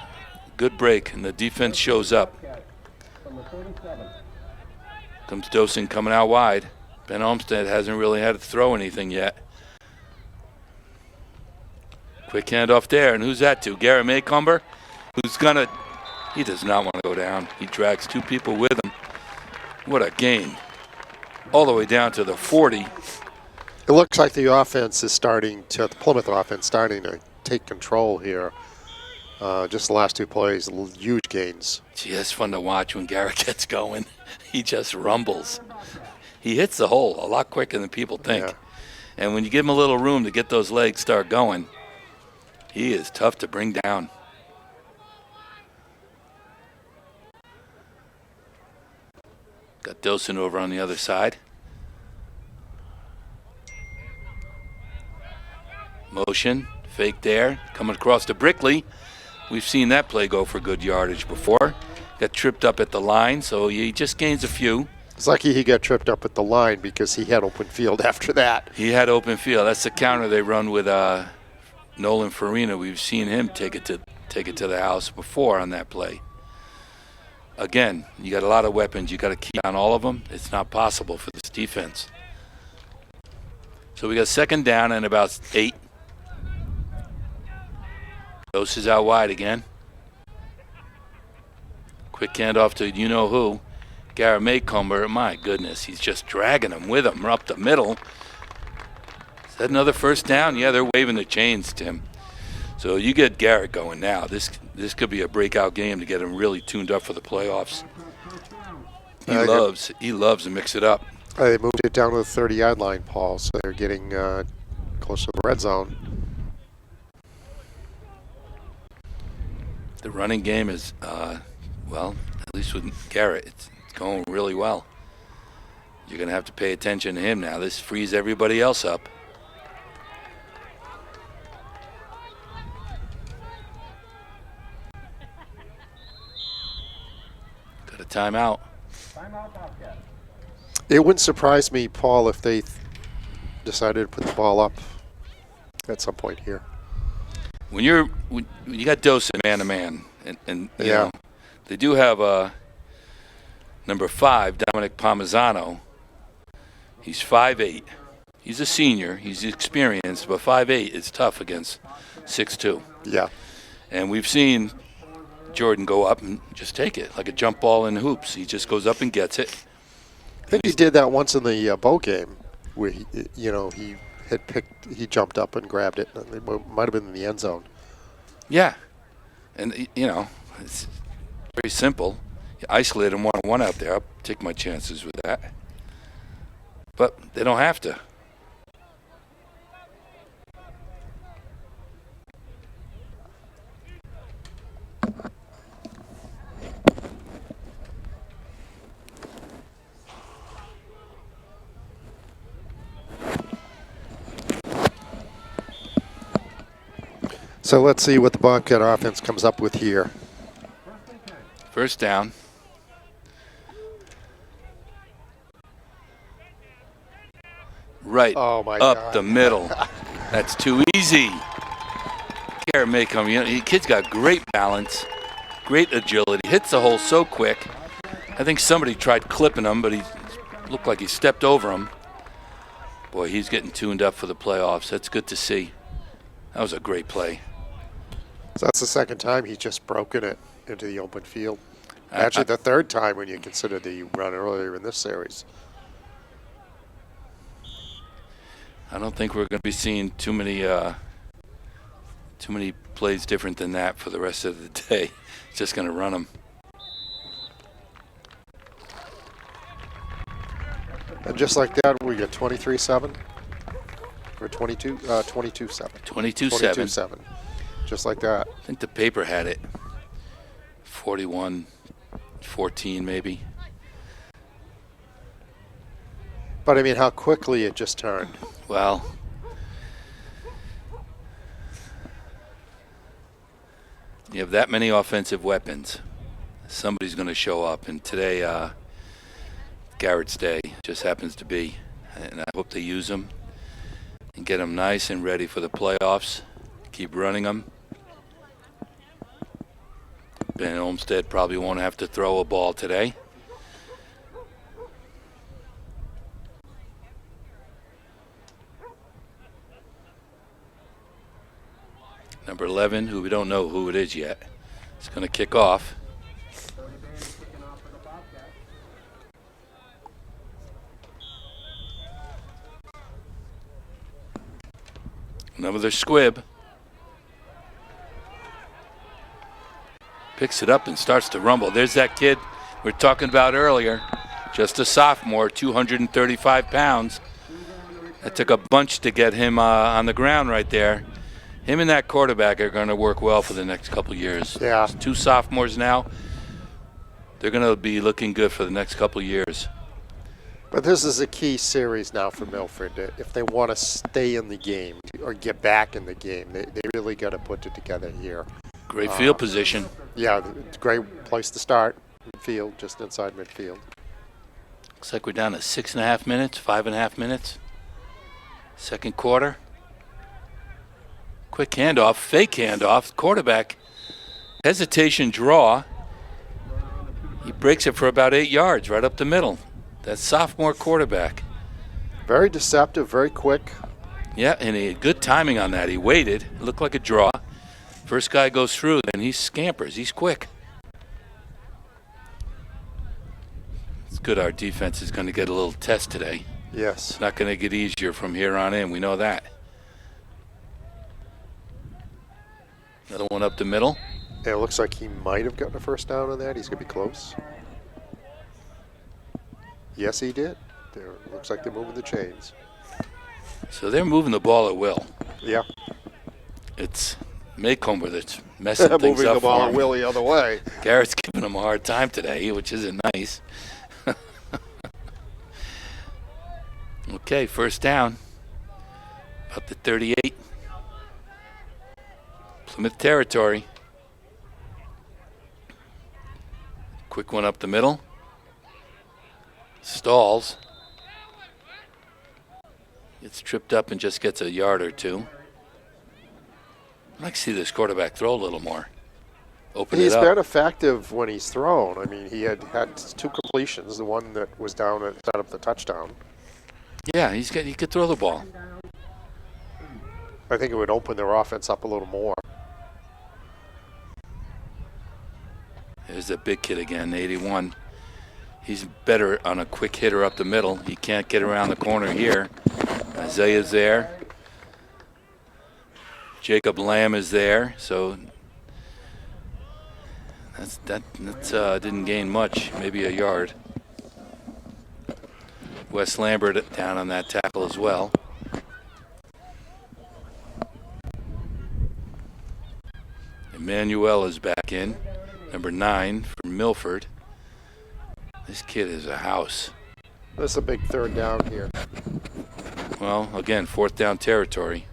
good break, and the defense shows up. Comes Dosen coming out wide. Ben Olmsted hasn't really had to throw anything yet. Quick handoff there, and who's that to? Garrett Maycomber, who's gonna. He does not want to go down. He drags two people with him. What a gain! All the way down to the 40. It looks like the offense is the Plymouth offense starting to take control here. Just the last two plays, huge gains. Gee, that's fun to watch when Garrett gets going. He just rumbles. He hits the hole a lot quicker than people think. Yeah. And when you give him a little room to get those legs start going, he is tough to bring down. Got Dosen over on the other side. Motion, fake there, coming across to Brickley. We've seen that play go for good yardage before. Got tripped up at the line, so he just gains a few. It's lucky he got tripped up at the line because he had open field after that. He had open field. That's the counter they run with Nolan Farina. We've seen him take it to the house before on that play. Again, you got a lot of weapons. You got to keep on all of them. It's not possible for this defense. So we got second down and about 8. Dose is out wide again. Quick handoff to you-know-who. Garrett Maycomber. My goodness, he's just dragging him with him up the middle. Is that another first down? Yeah, they're waving the chains, Tim. So you get Garrett going now. This could be a breakout game to get him really tuned up for the playoffs. He loves to mix it up. They moved it down to the 30-yard line, Paul, so they're getting close to the red zone. The running game is, well, at least with Garrett, it's going really well. You're going to have to pay attention to him now. This frees everybody else up. Got a timeout. Bobcat. It wouldn't surprise me, Paul, if they decided to put the ball up at some point here. When you got Dosen man-to-man, and you know, they do have number 5, Dominic Parmesano. He's 5'8". He's a senior. He's experienced, but 5'8" is tough against 6'2". Yeah. And we've seen Jordan go up and just take it like a jump ball in hoops. He just goes up and gets it. I think he did that once in the bowl game where he jumped up and grabbed it. It might have been in the end zone. Yeah. And, it's very simple. You isolate him one-on-one out there. I'll take my chances with that. But they don't have to. So let's see what the Bobcat offense comes up with here. First down. Right Oh, my up God. the middle. That's too easy. Garrett may come. You know, the kid's got great balance, great agility. Hits the hole so quick. I think somebody tried clipping him, but he looked like he stepped over him. Boy, he's getting tuned up for the playoffs. That's good to see. That was a great play. So that's the second time he's just broken it into the open field. Actually, the third time when you consider the run earlier in this series. I don't think we're going to be seeing too many plays different than that for the rest of the day. It's just going to run them. And just like that, we get 23-7 or 22-7. 22-7. 22-7. Just like that. I think the paper had it. 41-14 maybe. But I mean, how quickly it just turned. Well, you have that many offensive weapons. Somebody's going to show up, and today, Garrett's day just happens to be. And I hope they use them and get them nice and ready for the playoffs. Keep running them. Ben Olmsted probably won't have to throw a ball today. Number 11, who we don't know who it is yet, is going to kick off. Another squib. Picks it up and starts to rumble. There's that kid we were talking about earlier. Just a sophomore, 235 pounds. That took a bunch to get him on the ground right there. Him and that quarterback are going to work well for the next couple years. Yeah. Two sophomores now. They're going to be looking good for the next couple years. But this is a key series now for Milford. If they want to stay in the game or get back in the game, they really got to put it together here. Great field position. Yeah, it's a great place to start. Midfield, just inside midfield. Looks like we're down to 6.5 minutes, 5.5 minutes. Second quarter. Quick handoff, fake handoff. Quarterback, hesitation draw. He breaks it for about 8 yards, right up the middle. That sophomore quarterback. Very deceptive, very quick. Yeah, and he had good timing on that. He waited. It looked like a draw. First guy goes through, then he scampers. He's quick. It's good our defense is going to get a little test today. Yes. It's not going to get easier from here on in. We know that. Another one up the middle. Yeah, it looks like he might have gotten a first down on that. He's going to be close. Yes, he did. Looks like they're moving the chains. So they're moving the ball at will. Yeah. It's Maycomber that's messing things moving up the ball for at him. will the other way. Garrett's giving him a hard time today, which isn't nice. Okay, first down. About the 38. Plymouth territory. Quick one up the middle. Stalls. Gets tripped up and just gets a yard or two. I'd like to see this quarterback throw a little more. Open He's it up. been effective when he's thrown. I mean, he had 2 completions. The one that was down at set up the touchdown. Yeah, he could throw the ball. I think it would open their offense up a little more. There's that big kid again, 81. He's better on a quick hitter up the middle. He can't get around the corner here. Isaiah's there. Jacob Lamb is there. So that didn't gain much, maybe a yard. Wes Lambert down on that tackle as well. Emmanuel is back in, number 9 for Milford. This kid is a house. That's a big third down here. Well, again, fourth down territory.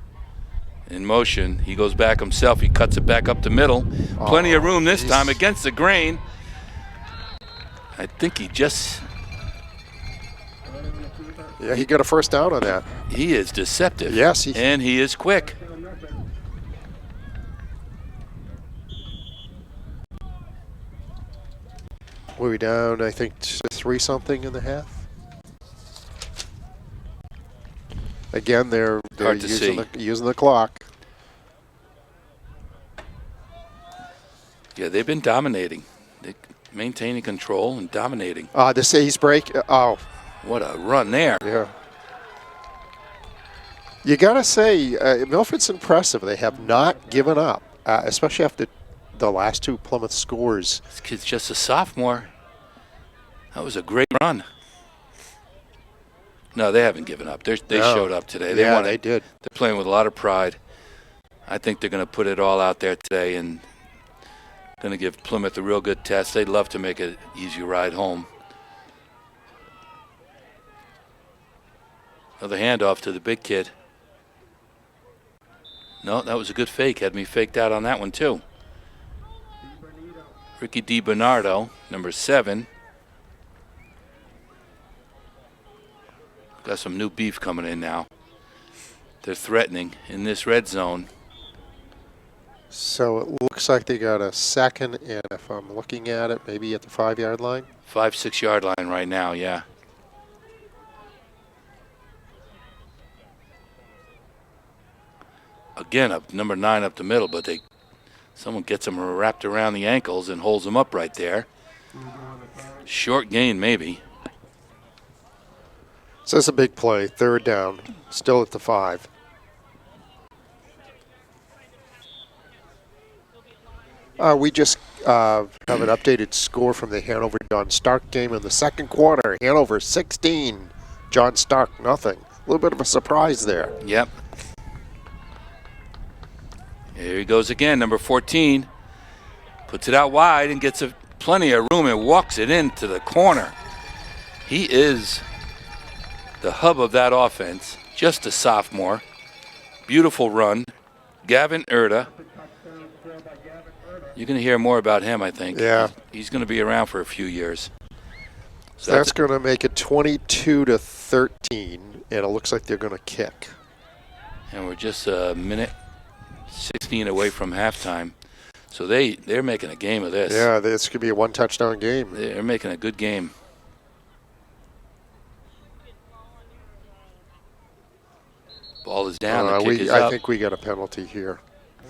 In motion, he goes back himself. He cuts it back up the middle. Plenty of room this time against the grain. I think he just... Yeah, he got a first down on that. He is deceptive. Yes. And he is quick. We're down, I think, to 3-something in the half. Again, they're using the clock. Yeah, they've been dominating. They're maintaining control and dominating. The Say's break. Oh. What a run there. Yeah. You got to say, Milford's impressive. They have not given up, especially after the last 2 Plymouth scores. This kid's just a sophomore. That was a great run. No, they haven't given up. They showed up today. They did. They're playing with a lot of pride. I think they're going to put it all out there today and going to give Plymouth a real good test. They'd love to make an easy ride home. Another handoff to the big kid. No, that was a good fake. Had me faked out on that one, too. Ricky DiBernardo, number 7. Got some new beef coming in now. They're threatening in this red zone. So it looks like they got a second, and if I'm looking at it, maybe at the 5-yard line? 5-6 yard line right now, yeah. Again, up number 9 up the middle, but someone gets him wrapped around the ankles and holds him up right there. Short gain, maybe. So it's a big play, 3rd down, still at the 5. We just have an updated score from the Hanover-John Stark game in the second quarter. Hanover 16, John Stark nothing. A little bit of a surprise there. Yep. Here he goes again, number 14. Puts it out wide and gets plenty of room and walks it into the corner. He is the hub of that offense, just a sophomore. Beautiful run. Gavin Erda. You're going to hear more about him, I think. Yeah. He's going to be around for a few years. So that's going to make it 22-13, and it looks like they're going to kick. And we're just a minute 16 away from halftime. So they're making a game of this. Yeah, this could be a 1-touchdown game. They're making a good game. Ball is down. The kick is up. I think we got a penalty here.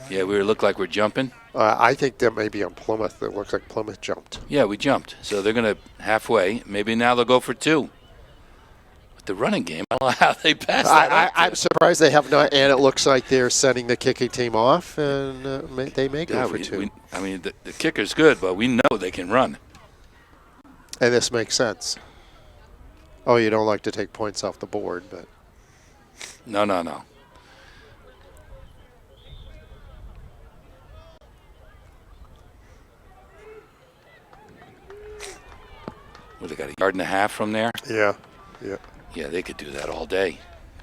Yeah, we look like we're jumping. I think that may be on Plymouth. It looks like Plymouth jumped. Yeah, we jumped. So they're going to halfway. Maybe now they'll go for 2. But the running game, I don't know how they passed that. I'm surprised they have not, and it looks like they're sending the kicking team off, and they may go for 2. The kicker's good, but we know they can run. And this makes sense. Oh, you don't like to take points off the board, but... No. Well, they got a 1.5 yards from there? Yeah. Yeah, they could do that all day.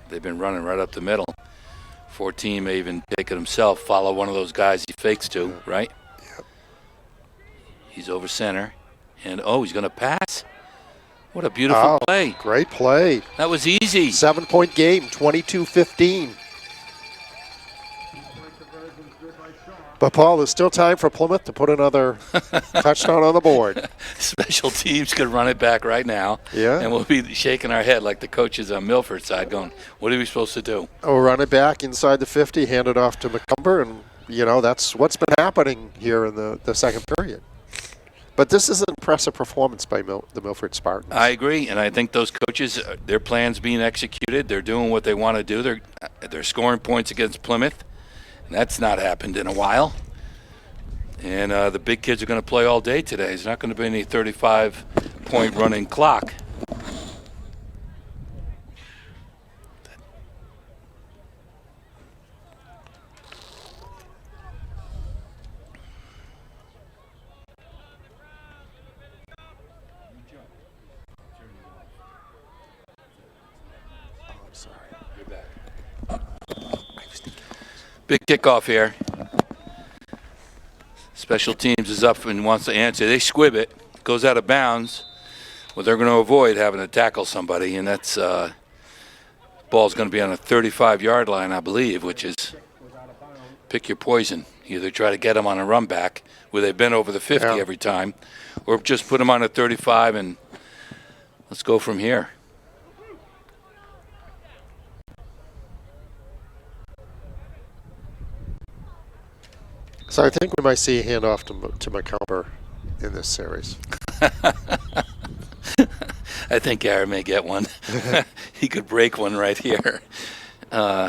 They've been running right up the middle. 14 may even take it himself, follow one of those guys he fakes to, right? Yep. He's over center. And, he's going to pass. What a beautiful play. Great play. That was easy. 7-point game, 22-15. But, Paul, there's still time for Plymouth to put another touchdown on the board. Special teams could run it back right now. Yeah. And we'll be shaking our head like the coaches on Milford side going, what are we supposed to do? Run it back inside the 50, hand it off to McCumber, and, that's what's been happening here in the second period. But this is an impressive performance by the Milford Spartans. I agree, and I think those coaches, their plan's being executed. They're doing what they want to do. They're scoring points against Plymouth. And that's not happened in a while. And the big kids are going to play all day today. There's not going to be any 35-point running clock. Big kickoff here. Special teams is up and wants to answer. They squib it. Goes out of bounds. Well, they're going to avoid having to tackle somebody, and that's ball's going to be on a 35-yard line, I believe, which is pick your poison. Either try to get them on a run back where they've been over the 50 every time, or just put them on a 35 and let's go from here. So I think we might see a handoff to McCumber in this series. I think Garrett may get one. He could break one right here.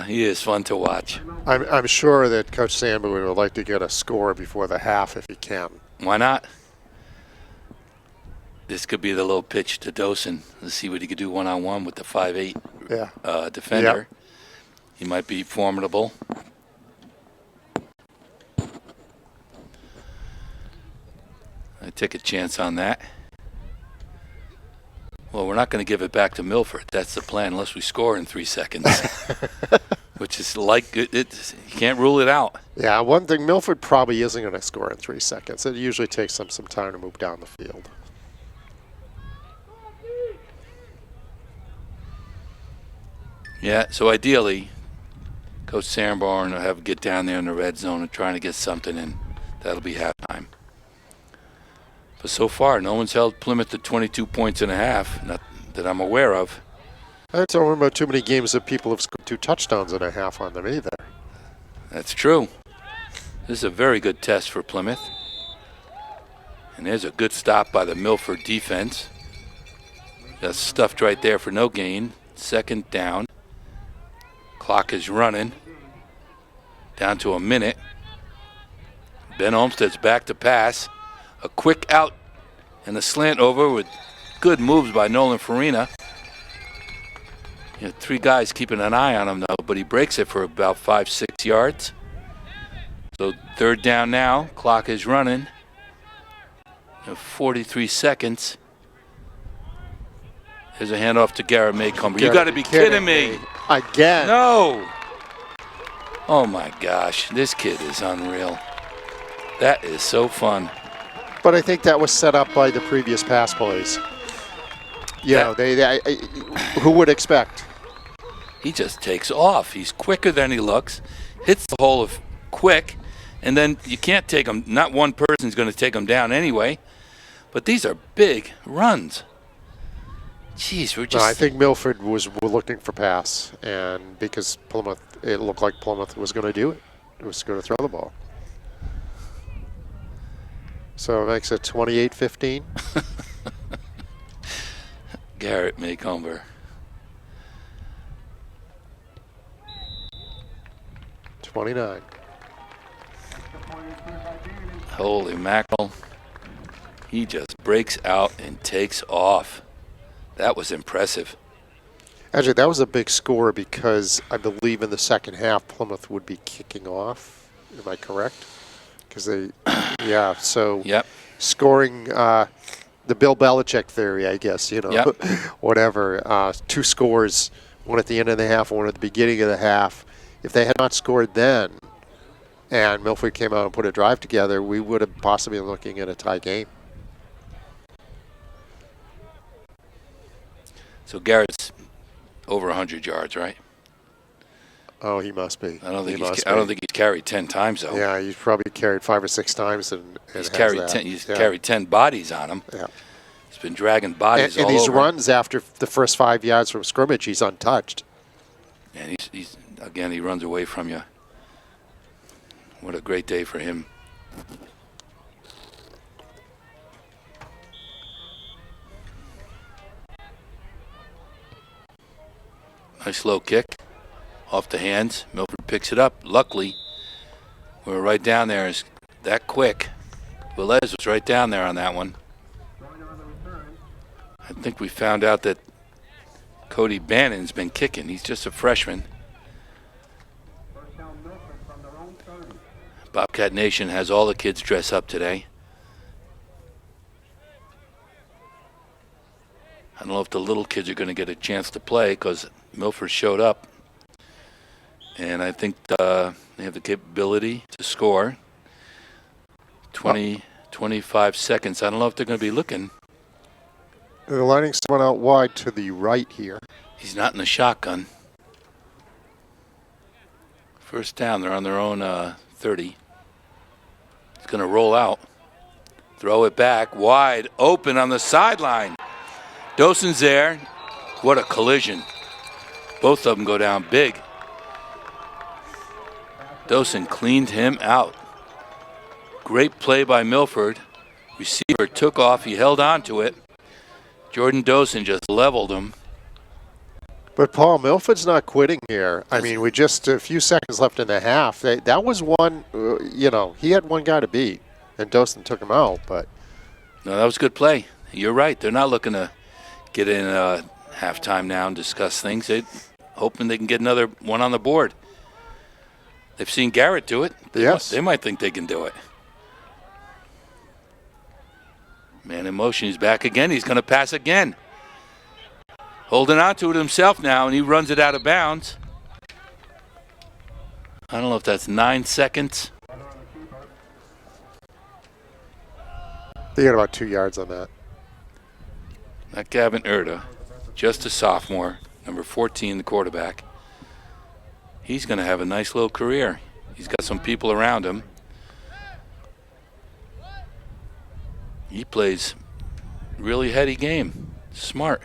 He is fun to watch. I'm sure that Coach Sandberg would like to get a score before the half if he can. Why not? This could be the little pitch to Dosen. Let's see what he could do one-on-one with the 5'8" defender. Yep. He might be formidable. I take a chance on that. Well, we're not going to give it back to Milford. That's the plan, unless we score in 3 seconds. Which is like, you can't rule it out. Yeah, one thing, Milford probably isn't going to score in 3 seconds. It usually takes them some time to move down the field. Yeah, so ideally, Coach Sanborn will have get down there in the red zone and trying to get something in. That'll be halftime. But so far, no one's held Plymouth to 22 points and a half, not that I'm aware of. I don't remember too many games that people have scored 2 touchdowns and a half on them either. That's true. This is a very good test for Plymouth. And there's a good stop by the Milford defense. That's stuffed right there for no gain. 2nd down. Clock is running. Down to a minute. Ben Olmsted's back to pass. A quick out and a slant over with good moves by Nolan Farina. 3 guys keeping an eye on him, though, but he breaks it for about 5-6 yards. So 3rd down now. Clock is running. 43 seconds. There's a handoff to Garrett Maycomber. You got to be kidding me. Again. No. Oh, my gosh. This kid is unreal. That is so fun. But I think that was set up by the previous pass plays. Who would expect? He just takes off. He's quicker than he looks. Hits the hole of quick, and then you can't take him. Not one person's going to take him down anyway. But these are big runs. Jeez, we're just. No, I think Milford were looking for pass, and because it looked like Plymouth was going to do it. It was going to throw the ball. So it makes it 28-15. Garrett Maycomber. 29. Holy mackerel. He just breaks out and takes off. That was impressive. Actually, that was a big score because I believe in the second half Plymouth would be kicking off. Am I correct? Because they, Yep. Scoring the Bill Belichick theory, I guess, Yep. whatever. 2 scores, one at the end of the half, one at the beginning of the half. If they had not scored then, and Milford came out and put a drive together, we would have possibly been looking at a tie game. So Garrett's over 100 yards, right? Oh, he must be. I don't think he's carried 10 times though. Yeah, he's probably carried 5 or 6 times, and he's carried 10. He's carried 10 bodies on him. Yeah, he's been dragging bodies all over. And these runs after the first 5 yards from scrimmage, he's untouched. And he's again, he runs away from you. What a great day for him. Nice low kick. Off the hands. Milford picks it up. Luckily, we were right down there. Is that quick. Velez was right down there on that one. I think we found out that Cody Bannon's been kicking. He's just a freshman. Bobcat Nation has all the kids dress up today. I don't know if the little kids are going to get a chance to play because Milford showed up. And I think they have the capability to score. 25 seconds. I don't know if they're going to be looking. They're lining someone out wide to the right here. He's not in the shotgun. First down, they're on their own 30. He's going to roll out. Throw it back, wide open on the sideline. Dawson's there. What a collision. Both of them go down big. Dawson cleaned him out. Great play by Milford. Receiver took off. He held on to it. Jordan Dawson just leveled him. But Paul, Milford's not quitting here. I mean, with just a few seconds left in the half, that was one, he had one guy to beat, and Dawson took him out. But no, that was a good play. You're right. They're not looking to get in halftime now and discuss things. They're hoping they can get another one on the board. They've seen Garrett do it. They might think they can do it. Man in motion. He's back again. He's going to pass again. Holding on to it himself now, and he runs it out of bounds. I don't know if that's 9 seconds. They got about 2 yards on that. Not Gavin Erda, just a sophomore, number 14, the quarterback. He's going to have a nice little career. He's got some people around him. He plays really heady game. Smart.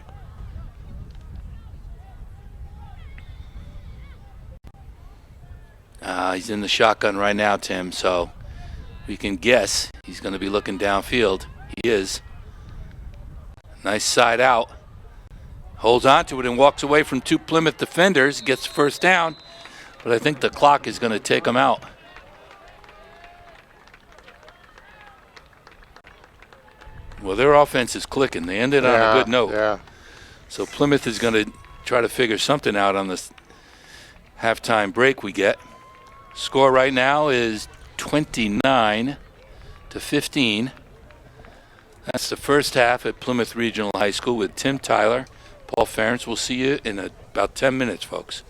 He's in the shotgun right now, Tim, so we can guess he's going to be looking downfield. He is. Nice side out. Holds on to it and walks away from 2 Plymouth defenders. Gets first down, but I think the clock is going to take him out. Well, their offense is clicking. They ended on a good note. Yeah. So Plymouth is going to try to figure something out on this halftime break we get. Score right now is 29-15. That's the first half at Plymouth Regional High School with Tim Tyler, Paul Ferentz. We'll see you in about 10 minutes, folks.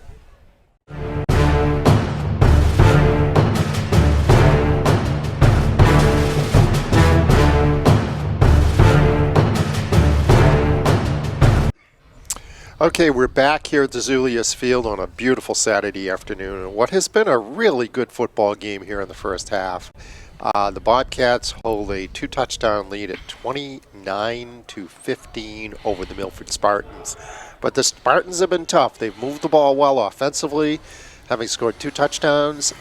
Okay, we're back here at the Zulius Field on a beautiful Saturday afternoon, and what has been a really good football game here in the first half. The Bobcats hold a 2-touchdown lead at 29-15 over the Milford Spartans. But the Spartans have been tough. They've moved the ball well offensively, having scored 2 touchdowns.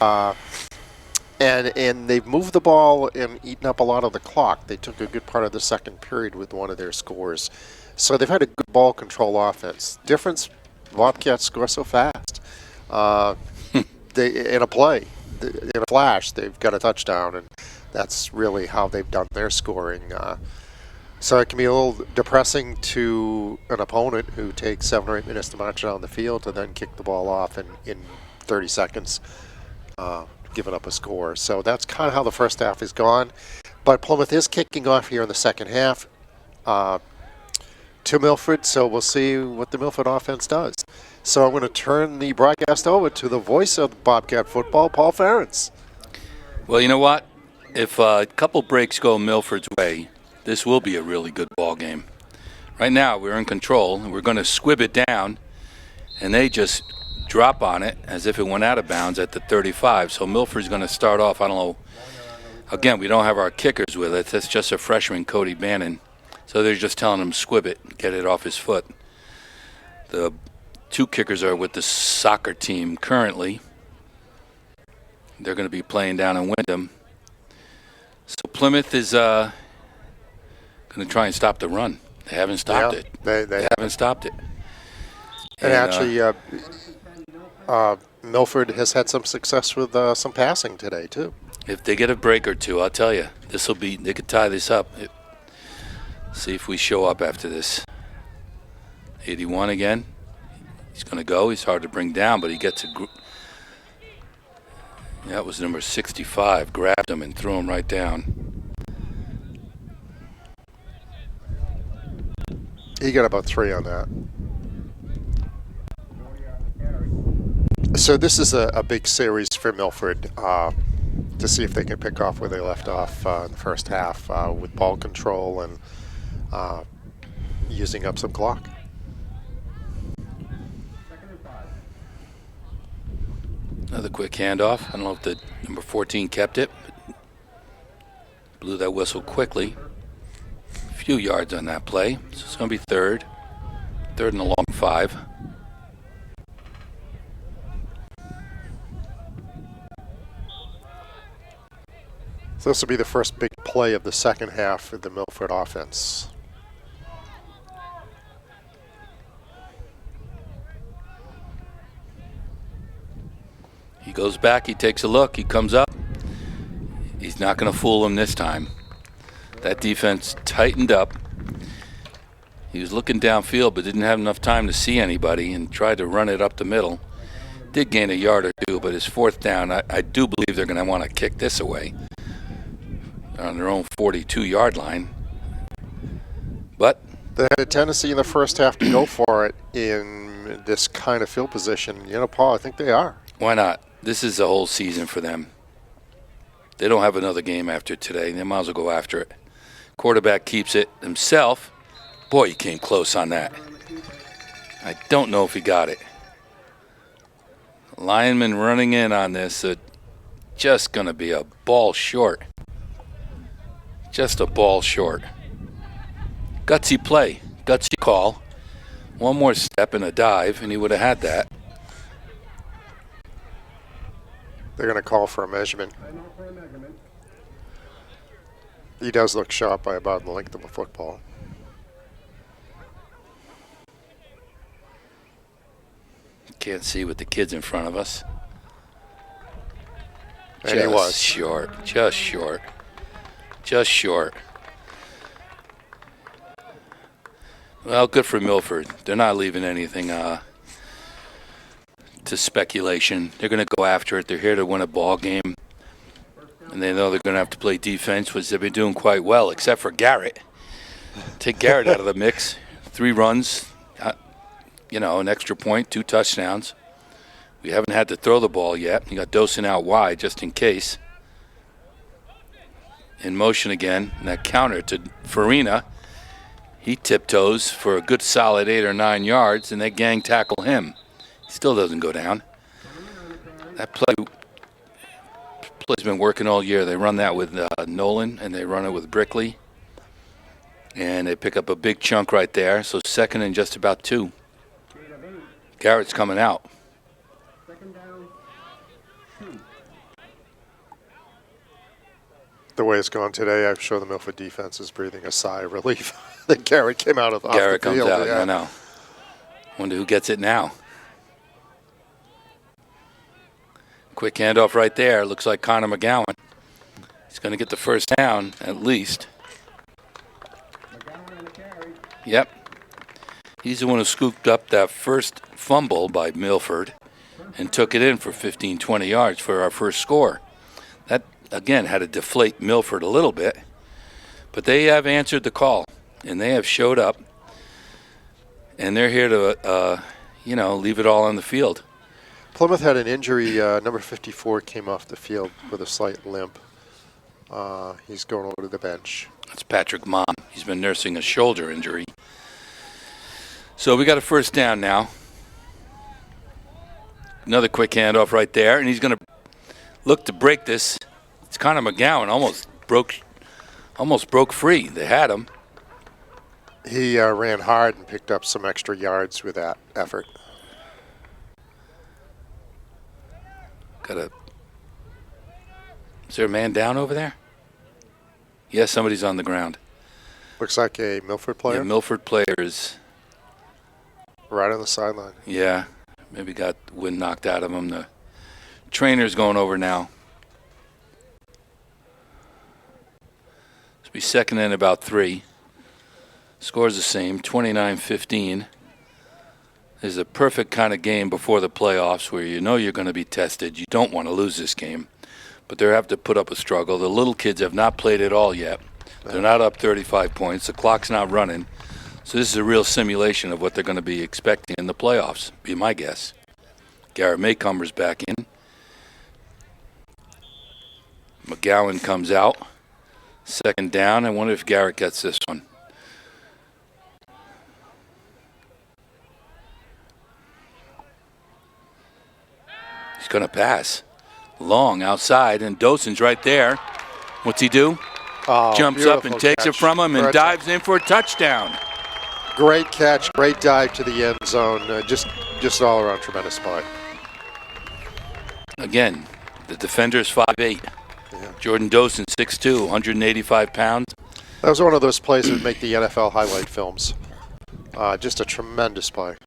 And they've moved the ball and eaten up a lot of the clock. They took a good part of the second period with one of their scores. So they've had a good ball control offense. Difference, Bobcats score so fast. In a play, in a flash, they've got a touchdown, and that's really how they've done their scoring. So it can be a little depressing to an opponent who takes 7 or 8 minutes to march down the field to then kick the ball off in 30 seconds, giving up a score. So that's kind of how the first half has gone. But Plymouth is kicking off here in the second half to Milford, so we'll see what the Milford offense does. So I'm going to turn the broadcast over to the voice of Bobcat football, Paul Ferentz. Well, you know what? If a couple breaks go Milford's way, this will be a really good ball game. Right now, we're in control, and we're going to squib it down, and they just drop on it as if it went out of bounds at the 35. So Milford's going to start off, I don't know. Again, we don't have our kickers with us. That's just a freshman, Cody Bannon. So they're just telling him squib it, get it off his foot. The 2 kickers are with the soccer team currently. They're going to be playing down in Wyndham. So Plymouth is going to try and stop the run. They haven't stopped it. They haven't stopped it. And actually, Milford has had some success with some passing today, too. If they get a break or two, I'll tell you, they could tie this up. See if we show up after this. 81 again. He's going to go. He's hard to bring down, but he gets a group. That was number 65. Grabbed him and threw him right down. He got about 3 on that. So this is a big series for Milford to see if they can pick off where they left off in the first half with ball control and using up some clock. Another quick handoff. I don't know if the number 14 kept it, but blew that whistle quickly. A few yards on that play. So it's going to be third. Third and a long 5. So this will be the first big play of the second half of the Milford offense. He goes back, he takes a look, he comes up. He's not going to fool him this time. That defense tightened up. He was looking downfield but didn't have enough time to see anybody and tried to run it up the middle. Did gain a yard or two, but his fourth down, I do believe they're going to want to kick this away on their own 42-yard line. But they had a tendency in the first half to go for it in this kind of field position. You know, Paul, I think they are. Why not? This is the whole season for them. They don't have another game after today. They might as well go after it. Quarterback keeps it himself. Boy, he came close on that. I don't know if he got it. Lineman running in on this. Just going to be a ball short. Just a ball short. Gutsy play. Gutsy call. One more step and a dive, and he would have had that. They're going to call for a measurement. He does look sharp by about the length of a football. Can't see with the kids in front of us. And he was. Short. Just short. Just short. Well, good for Milford. They're not leaving anything to speculation. They're going to go after it. They're here to win a ball game. And they know they're going to have to play defense, which they've been doing quite well, except for Garrett. Take Garrett out of the mix. 3 runs, an extra point, 2 touchdowns. We haven't had to throw the ball yet. You got Dosen out wide just in case. In motion again. And that counter to Farina. He tiptoes for a good solid 8 or 9 yards, and they gang tackle him. He still doesn't go down. That play's been working all year. They run that with Nolan, and they run it with Brickley. And they pick up a big chunk right there. So second and just about 2. Garrett's coming out. The way it's gone today, I'm sure the Milford defense is breathing a sigh of relief that Garrett came out of Garrett off the field. comes out, Yeah. I know. Wonder who gets it now. Quick handoff right there. Looks like Connor McGowan. He's going to get the first down, at least. Yep. He's the one who scooped up that first fumble by Milford and took it in for 15, 20 yards for our first score. That, again, had to deflate Milford a little bit. But they have answered the call, and they have showed up. And they're here to, leave it all on the field. Plymouth had an injury. Number 54 came off the field with a slight limp. He's going over to the bench. That's Patrick Mom. He's been nursing a shoulder injury. So we got a first down now. Another quick handoff right there, and he's going to look to break this. It's Connor McGowan almost broke free. They had him. He ran hard and picked up some extra yards with that effort. Is there a man down over there? Yes, somebody's on the ground. Looks like a Milford player. Yeah, Milford player is. Right on the sideline. Yeah, maybe got wind knocked out of him. The trainer's going over now. This will be second and about 3. Score's the same, 29-15. This is a perfect kind of game before the playoffs where you know you're going to be tested. You don't want to lose this game, but they have to put up a struggle. The little kids have not played at all yet. They're not up 35 points. The clock's not running. So this is a real simulation of what they're going to be expecting in the playoffs, be my guess. Garrett Maycomber's back in. McGowan comes out. Second down. I wonder if Garrett gets this one. He's going to pass. Long outside, and Dawson's right there. What's he do? Oh, Jumps up and takes it from him and dives in for a touchdown. Great catch, great dive to the end zone. Just all around tremendous play. Again, the defender's 5'8". Yeah. Jordan Dawson, 6'2", 185 pounds. That was one of those plays that make the NFL highlight films. Just a tremendous play.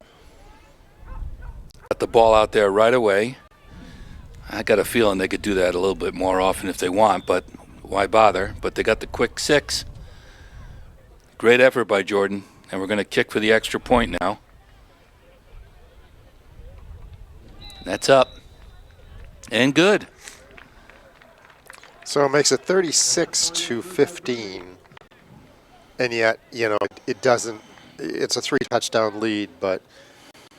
Got the ball out there right away. I got a feeling they could do that a little bit more often if they want, but why bother? But they got the quick 6. Great effort by Jordan, and we're going to kick for the extra point now. That's up. And good. So it makes it 36-15. And yet, it doesn't. It's a 3-touchdown lead, but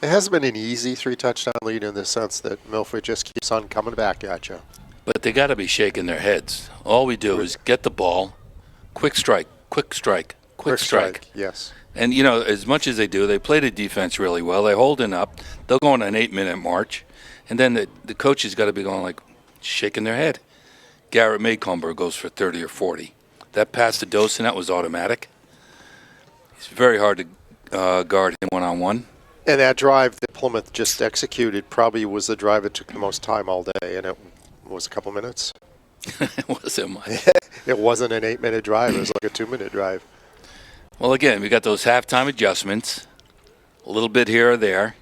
it hasn't been an easy 3-touchdown lead in the sense that Milford just keeps on coming back at you. But they got to be shaking their heads. All we do is get the ball, quick strike, quick strike, quick strike. Yes. And, as much as they do, they play the defense really well. They're holding up. They'll go on an 8-minute march. And then the coaches got to be going shaking their head. Garrett Maycomber goes for 30 or 40. That pass to Dawson, that was automatic. It's very hard to guard him one-on-one. And that drive that Plymouth just executed probably was the drive that took the most time all day, and it was a couple minutes. It wasn't much. It wasn't an 8-minute drive. It was like a 2-minute drive. Well, again, we got those halftime adjustments, a little bit here or there.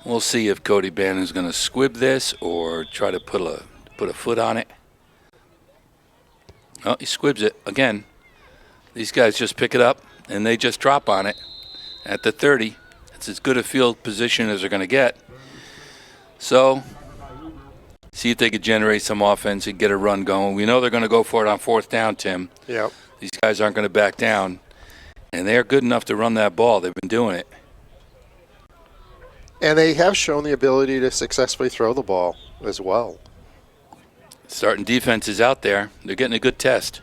We'll see if Cody Bannon's going to squib this or try to put a foot on it. Oh, he squibs it again. These guys just pick it up and they just drop on it at the 30. It's as good a field position as they're going to get. So, see if they could generate some offense and get a run going. We know they're going to go for it on 4th down, Tim. Yep. These guys aren't going to back down. And they're good enough to run that ball. They've been doing it. And they have shown the ability to successfully throw the ball as well. Starting defense is out there. They're getting a good test.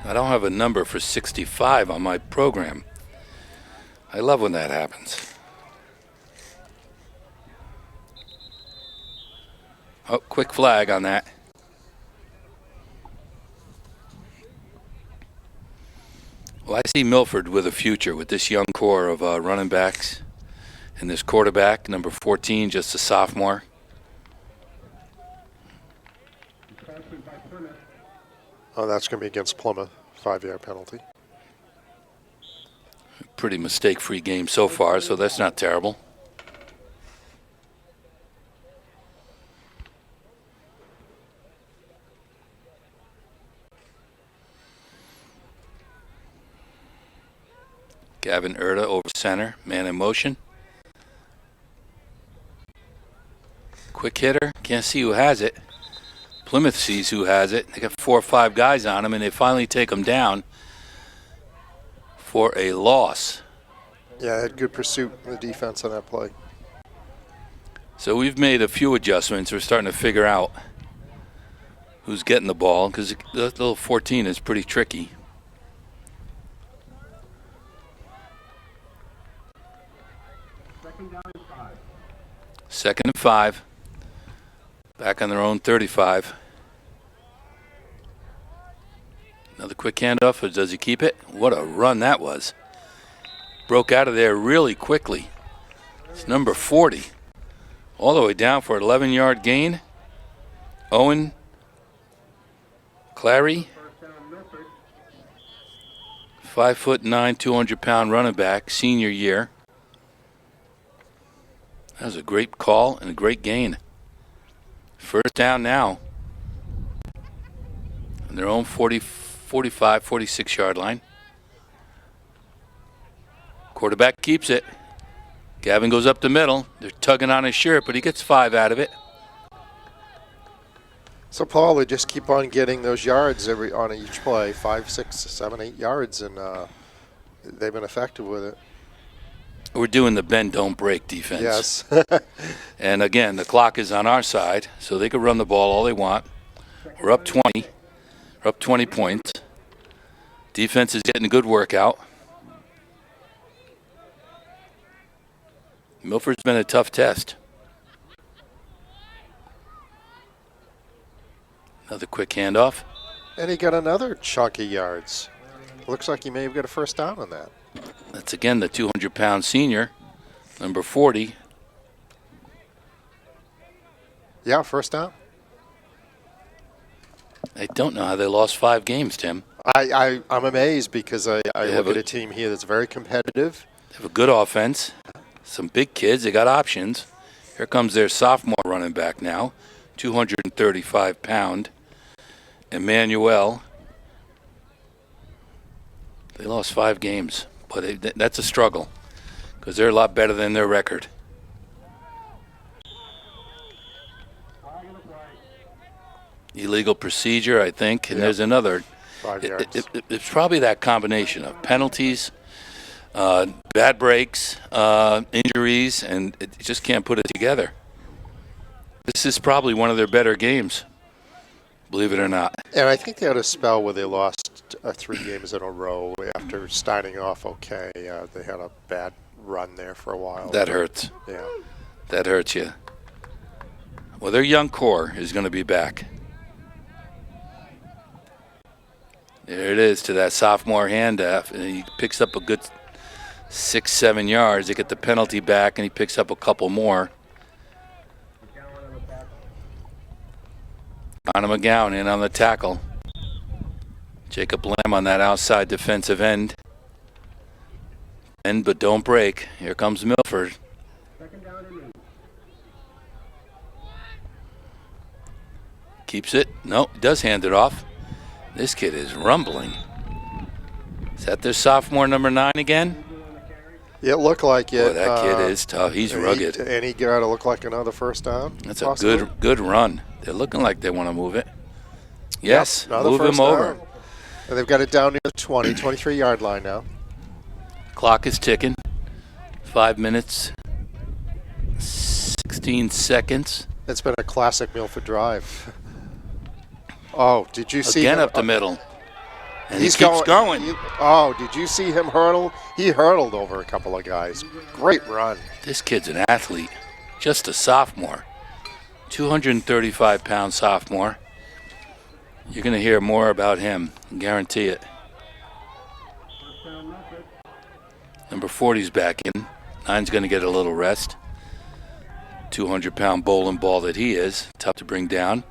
I don't have a number for 65 on my program. I love when that happens. Oh, quick flag on that. Well, I see Milford with a future with this young core of running backs and this quarterback, number 14, just a sophomore. Oh, that's going to be against Plymouth, 5-yard penalty. Pretty mistake-free game so far, so that's not terrible. Gavin Erda over center, man in motion. Quick hitter, can't see who has it. Plymouth sees who has it. They got 4 or 5 guys on him, and they finally take him down for a loss. Yeah, had good pursuit of the defense on that play. So we've made a few adjustments. We're starting to figure out who's getting the ball because the little 14 is pretty tricky. Second and 5. Back on their own 35. Another quick handoff, or does he keep it? What a run that was. Broke out of there really quickly. It's number 40. All the way down for an 11-yard gain. Owen Clary. 5'9", 200-pound running back, senior year. That was a great call and a great gain. First down now. On their own 45, 46-yard line. Quarterback keeps it. Gavin goes up the middle. They're tugging on his shirt, but he gets 5 out of it. So, Paul, they just keep on getting those yards on each play, 5, 6, 7, 8 yards, and they've been effective with it. We're doing the bend, don't break defense. Yes. And, again, the clock is on our side, so they can run the ball all they want. We're up 20. We're up 20 points. Defense is getting a good workout. Milford's been a tough test. Another quick handoff. And he got another chunk of yards. Looks like he may have got a first down on that. That's again the 200-pound senior, number 40. Yeah, first down. I don't know how they lost 5 games, Tim. I'm amazed because I have look at a team here that's very competitive. They have a good offense, some big kids. They got options. Here comes their sophomore running back now, 235-pound, Emmanuel. They lost 5 games, but that's a struggle because they're a lot better than their record. Illegal procedure, I think, and there's another. 5 yards. It's probably that combination of penalties, bad breaks, injuries, and it just can't put it together. This is probably one of their better games, believe it or not. And I think they had a spell where they lost 3 games in a row after starting off okay. They had a bad run there for a while. That hurts. Yeah. That hurts you. Well, their young core is going to be back. There it is to that sophomore handoff, and he picks up a good 6-7 yards. They get the penalty back, and he picks up a couple more. Connor McGowan in on the tackle. Jacob Lamb on that outside defensive end. Bend but don't break. Here comes Milford. Keeps it. No, does hand it off. This kid is rumbling. Is that their sophomore number 9 again? Yeah, it looked like it. Boy, that kid is tough. He's rugged. And he got to look like another first down. That's possibly. a good run. They're looking like they want to move it. Yes, Yep, move him over. Down. And they've got it down near the 23-yard line now. Clock is ticking. 5 minutes, 16 seconds. It's been a classic Milford drive. Oh, did you see Again him? up the middle. And He's he keeps going. Did you see him hurdle? He hurdled over a couple of guys. Great run. This kid's an athlete. Just a sophomore. 235-pound sophomore. You're going to hear more about him. I guarantee it. Number 40's back in. 9's going to get a little rest. 200-pound bowling ball that he is. Tough to bring down.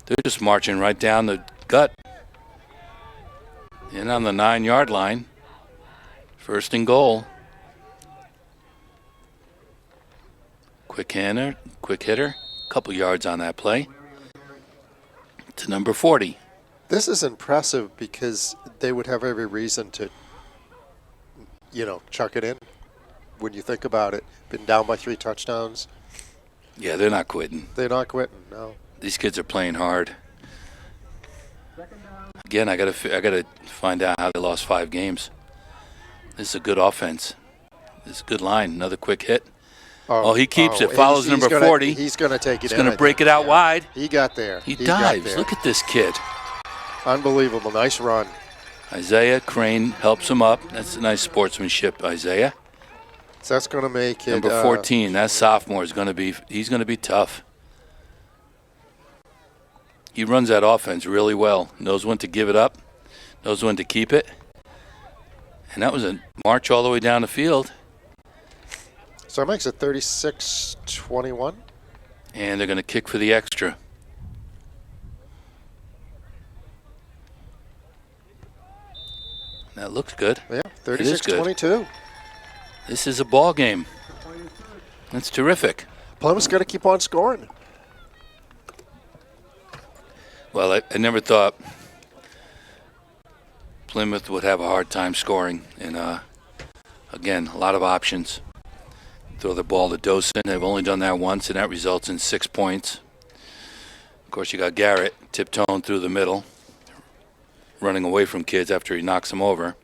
They're just marching right down the gut. In on the 9-yard line. First and goal. Quick hitter. Couple yards on that play. To number 40. This is impressive because they would have every reason to, chuck it in when you think about it. Been down by 3 touchdowns. Yeah, they're not quitting. They're not quitting, no. These kids are playing hard. Again, I gotta find out how they lost 5 games. This is a good offense. This is a good line. Another quick hit. Oh, he keeps it. Follows number 40. He's going to take it in. He's going to break it out wide. He got there. He dives. Look at this kid. Unbelievable. Nice run. Isaiah Crane helps him up. That's a nice sportsmanship, Isaiah. So that's going to make it. Number 14, that sophomore is going to be. He's going to be tough. He runs that offense really well. Knows when to give it up. Knows when to keep it. And that was a march all the way down the field. So it makes it 36-21. And they're going to kick for the extra. That looks good. Yeah, 36-22. This is a ball game. That's terrific. Plymouth's got to keep on scoring. Well, I never thought Plymouth would have a hard time scoring. And, again, a lot of options. Throw the ball to Dosen. They've only done that once, and that results in 6 points. Of course, you got Garrett tiptoeing through the middle, running away from kids after he knocks them over.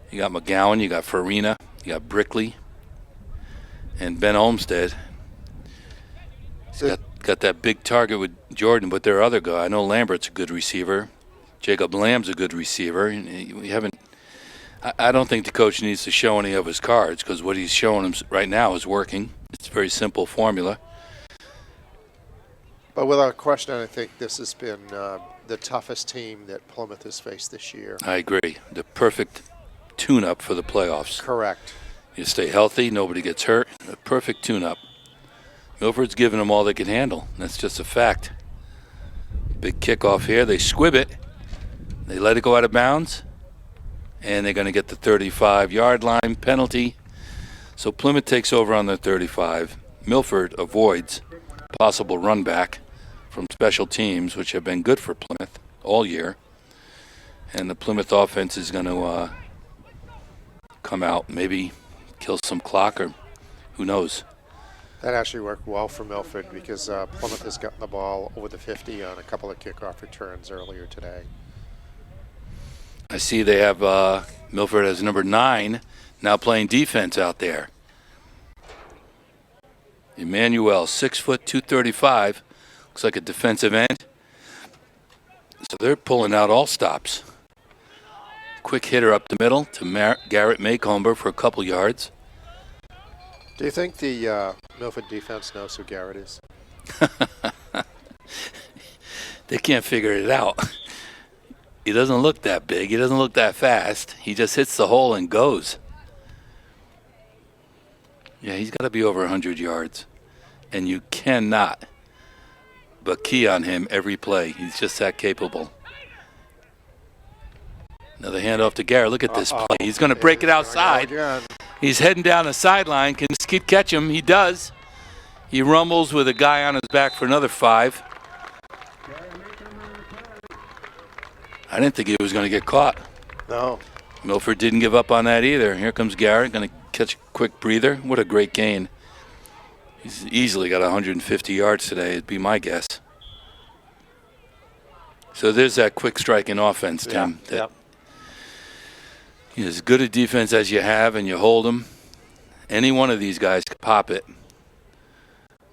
You got McGowan, you got Farina, you got Brickley, and Ben Olmsted. He's got that big target with Jordan, but their other guy, I know Lambert's a good receiver. Jacob Lamb's a good receiver. And I don't think the coach needs to show any of his cards because what he's showing them right now is working. It's a very simple formula. But without question, I think this has been the toughest team that Plymouth has faced this year. I agree. The perfect tune-up for the playoffs. Correct. You stay healthy, nobody gets hurt. A perfect tune-up. Milford's giving them all they can handle. That's just a fact. Big kickoff here. They squib it. They let it go out of bounds. And they're going to get the 35-yard line penalty. So Plymouth takes over on the 35. Milford avoids possible run back from special teams, which have been good for Plymouth all year. And the Plymouth offense is going to come out, maybe kill some clock, or who knows. That actually worked well for Milford because Plymouth has gotten the ball over the 50 on a couple of kickoff returns earlier today. I see they have Milford as number 9 now playing defense out there. Emmanuel, 6 foot, 235. Looks like a defensive end. So they're pulling out all stops. Quick hitter up the middle to Garrett Maycomber for a couple yards. Do you think the Milford defense knows who Garrett is? They can't figure it out. He doesn't look that big. He doesn't look that fast. He just hits the hole and goes. Yeah, he's got to be over 100 yards. And you cannot but key on him every play. He's just that capable. Another handoff to Garrett. Look at this play. He's going to break it outside. He's heading down the sideline. Can this kid catch him? He does. He rumbles with a guy on his back for another 5. I didn't think he was going to get caught. No. Milford didn't give up on that either. Here comes Garrett, going to catch a quick breather. What a great gain. He's easily got 150 yards today, it'd be my guess. So there's that quick striking offense, Tim. Yeah. As good a defense as you have and you hold them, any one of these guys could pop it.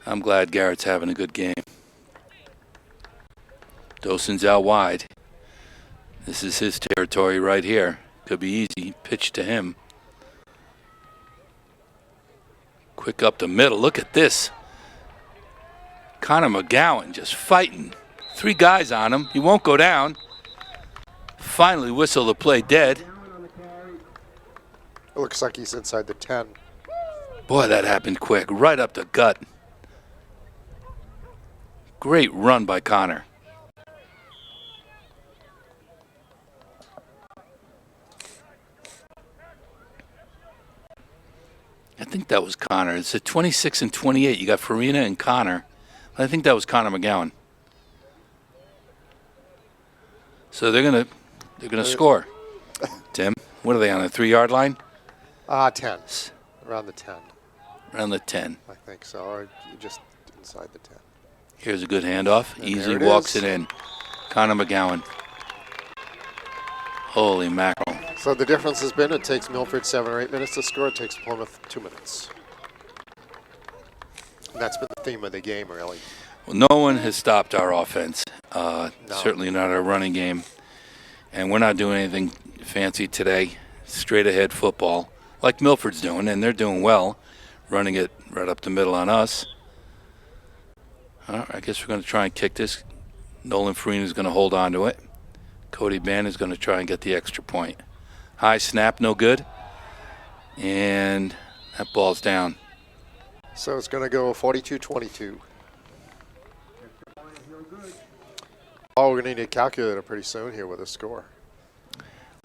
I'm glad Garrett's having a good game. Dawson's out wide. This is his territory right here. Could be easy. Pitch to him. Quick up the middle. Look at this. Connor McGowan just fighting. 3 guys on him. He won't go down. Finally whistle the play dead. It looks like he's inside the 10. Boy, that happened quick. Right up the gut. Great run by Connor. I think that was Connor. It's at 26 and 28. You got Farina and Connor. I think that was Connor McGowan. So they're gonna score. Tim, what are they on the 3-yard line? 10. Around the 10. Around the 10. I think so. Or just inside the 10. Here's a good handoff. And Easy it walks is. it in. Connor McGowan. Holy mackerel. So the difference has been it takes Milford 7 or 8 minutes to score. It takes Plymouth 2 minutes. And that's been the theme of the game, really. Well, no one has stopped our offense. Certainly not our running game. And we're not doing anything fancy today. Straight ahead football, like Milford's doing, and they're doing well, running it right up the middle on us. I guess we're going to try and kick this. Nolan Farina is going to hold on to it. Cody Bann is going to try and get the extra point. High snap, no good. And that ball's down. So it's going to go 42-22. Oh, we're going to need a calculator pretty soon here with a score.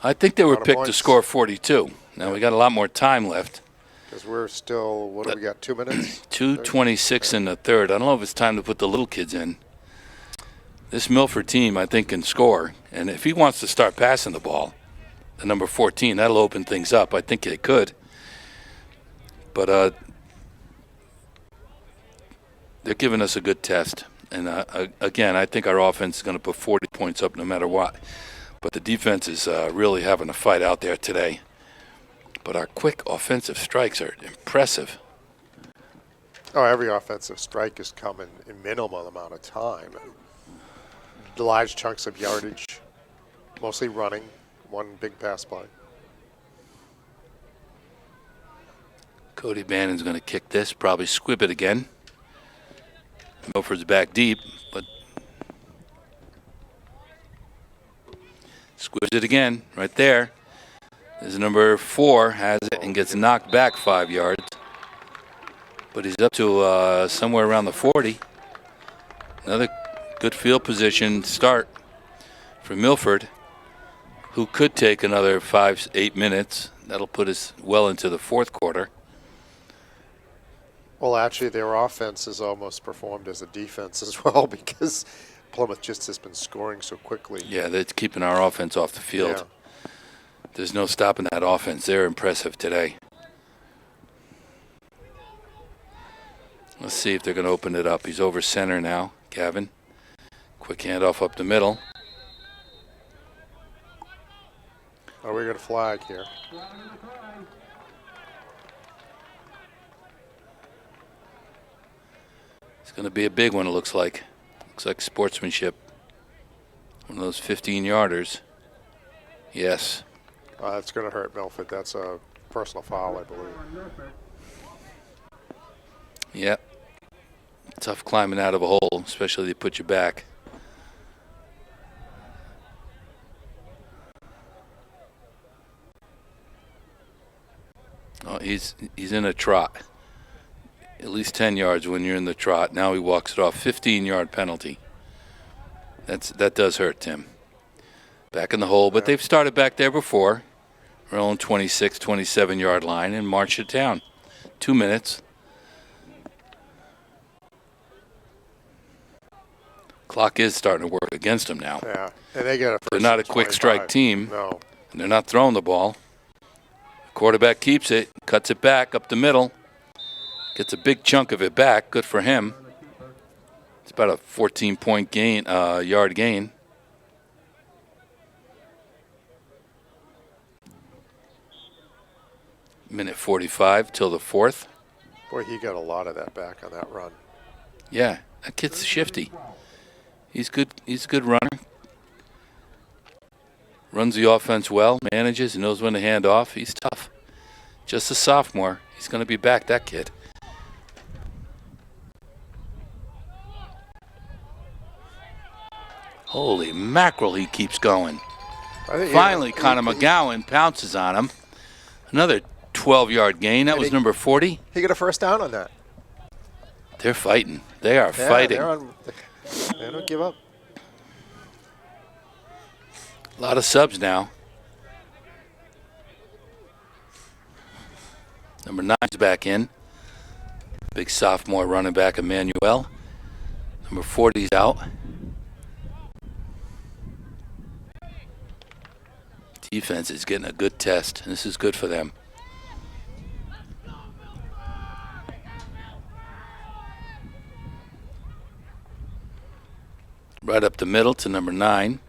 I think they were Lot of picked to points. score 42. Now we got a lot more time left. Because we're still, what do we got, 2 minutes? 2:26 in the third. I don't know if it's time to put the little kids in. This Milford team, I think, can score. And if he wants to start passing the ball, the number 14, that'll open things up. I think they could. But they're giving us a good test. And, again, I think our offense is going to put 40 points up no matter what. But the defense is really having a fight out there today. But our quick offensive strikes are impressive. Oh, every offensive strike is coming in minimal amount of time. Large chunks of yardage, mostly running, one big pass play. Cody Bannon's going to kick this, probably squib it again. Milford's back deep, but squibs it again, right there. There's number 4, has it and gets knocked back 5 yards. But he's up to somewhere around the 40. Another good field position start for Milford, who could take another 5-8 minutes. That'll put us well into the fourth quarter. Well, actually, their offense has almost performed as a defense as well because Plymouth just has been scoring so quickly. Yeah, that's keeping our offense off the field. Yeah. There's no stopping that offense. They're impressive today. Let's see if they're going to open it up. He's over center now, Gavin. Quick handoff up the middle. Are we going to flag here? It's going to be a big one, it looks like. Looks like sportsmanship. One of those 15-yarders. Yes. That's going to hurt Milford. That's a personal foul, I believe. Yep. Tough climbing out of a hole, especially if they put you back. Oh, he's in a trot. At least 10 yards when you're in the trot. Now he walks it off. 15-yard penalty. That does hurt, Tim. Back in the hole, but they've started back there before. Our own 26, 27-yard line and marched it down. 2 minutes. Clock is starting to work against them now. Yeah, and they get a first. They're not a quick 25. strike team. No. And they're not throwing the ball. Quarterback keeps it, cuts it back up the middle. Gets a big chunk of it back. Good for him. It's about a 14-point gain, yard gain. Minute 45 till the fourth. Boy, he got a lot of that back on that run. Yeah, that kid's shifty. He's good. He's a good runner. Runs the offense well, manages, knows when to hand off. He's tough. Just a sophomore. He's going to be back, that kid. Holy mackerel, he keeps going. Finally, Connor McGowan pounces on him. Another 12-yard gain. That was number 40. He got a first down on that. They're fighting. They are fighting. They don't give up. A lot of subs now. Number 9's back in. Big sophomore running back, Emmanuel. Number 40's out. Defense is getting a good test. This is good for them. Right up the middle to number 9.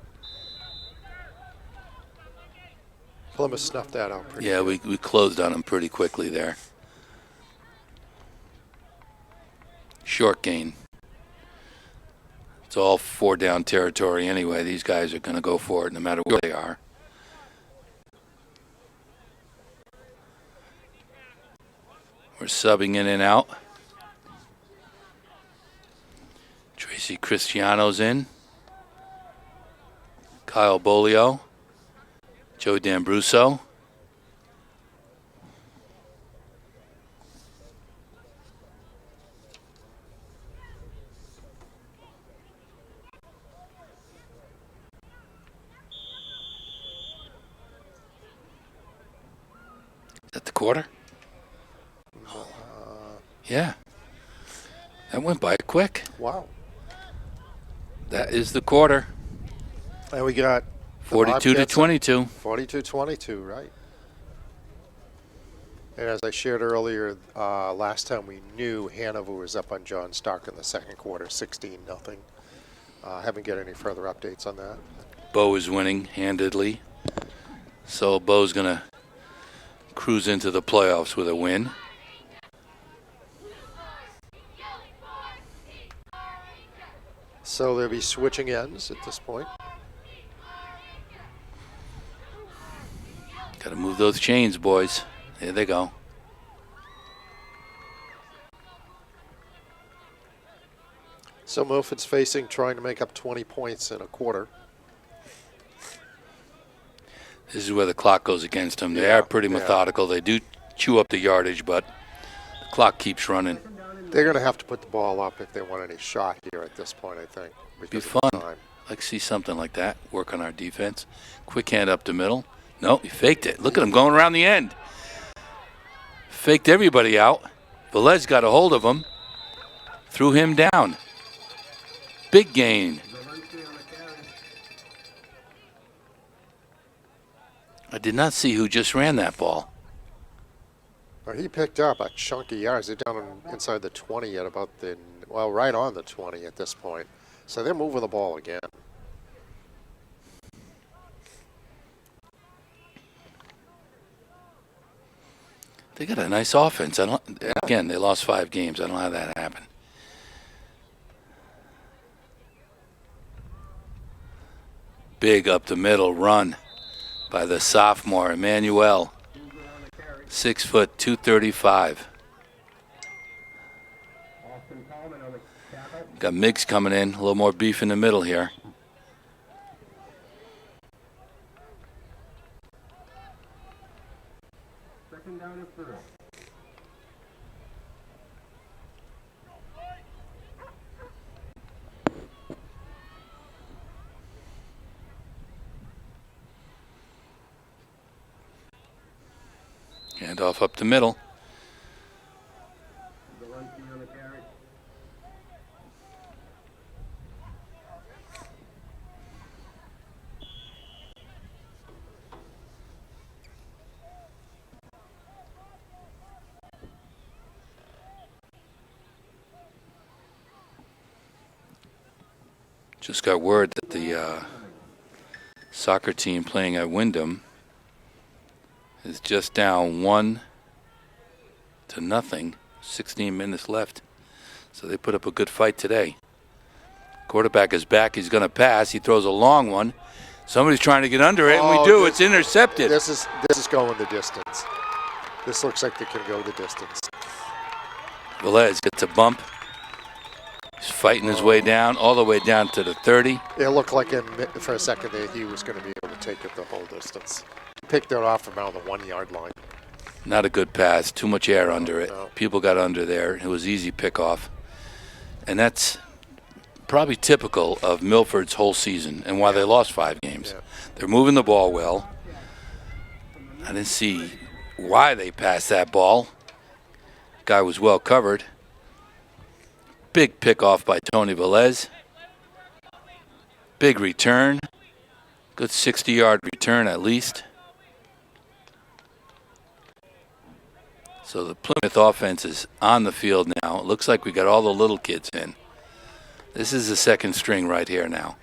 Plymouth snuffed that out pretty Yeah, good. we closed on him pretty quickly there. Short gain. It's all 4-down territory anyway. These guys are going to go for it no matter where they are. We're subbing in and out. Tracy Cristiano's in. Kyle Bolio. Joe D'Ambruso. Is that the quarter? Yeah. That went by quick. Wow. That is the quarter. And we got 42 to 22. 42-22, right. And as I shared earlier, last time we knew Hanover was up on John Stark in the second quarter, 16-0. Haven't got any further updates on that. Bo is winning handedly. So Bo's going to cruise into the playoffs with a win. So they'll be switching ends at this point. Got to move those chains, boys. There they go. So Milford's trying to make up 20 points in a quarter. This is where the clock goes against them. They Yeah, are pretty yeah. methodical. They do chew up the yardage, but the clock keeps running. They're going to have to put the ball up if they want any shot here at this point, I think. Be fun. I'd like to see something like that. Work on our defense. Quick hand up the middle. No, he faked it. Look at him going around the end. Faked everybody out. Velez got a hold of him. Threw him down. Big gain. I did not see who just ran that ball. Well, he picked up a chunk of yards. They're down inside the 20 at about right on the 20 at this point. So they're moving the ball again. They got a nice offense. Again, they lost 5 games. I don't know how that happened. Big up the middle run by the sophomore, Emmanuel. 6 foot, 235. Got Miggs coming in. A little more beef in the middle here. Second down and 4. Handoff up the middle. Just got word that the soccer team playing at Wyndham is just down 1-0. 16 minutes left. So they put up a good fight today. Quarterback is back. He's going to pass. He throws a long one. Somebody's trying to get under it, and we do. It's intercepted. This is going the distance. This looks like it can go the distance. Velez gets a bump. He's fighting his way down, all the way down to the 30. It looked like for a second there he was going to be able to take it the whole distance. Picked it off around the 1 yard line. Not a good pass. Too much air under it. No. People got under there. It was easy pickoff. And that's probably typical of Milford's whole season and why they lost 5 games. Yeah. They're moving the ball well. I didn't see why they passed that ball. Guy was well covered. Big pickoff by Tony Velez. Big return. Good 60-yard return at least. So the Plymouth offense is on the field now. It looks like we got all the little kids in. This is the second string right here now.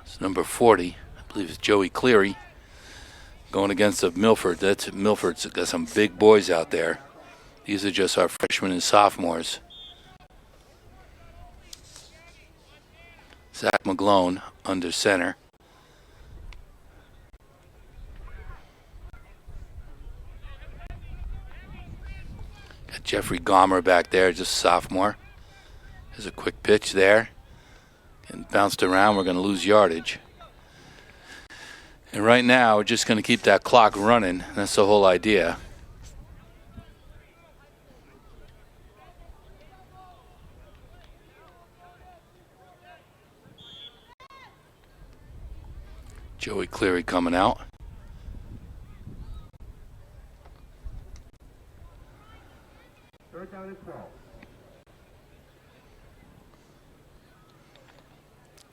It's number 40. I believe it's Joey Cleary going against the Milford. Milford's got some big boys out there. These are just our freshmen and sophomores. Zach McGlone under center. Got Jeffrey Gomer back there, just sophomore. There's a quick pitch there. And bounced around, we're going to lose yardage. And right now, we're just going to keep that clock running. That's the whole idea. Joey Cleary coming out. Third down and 12.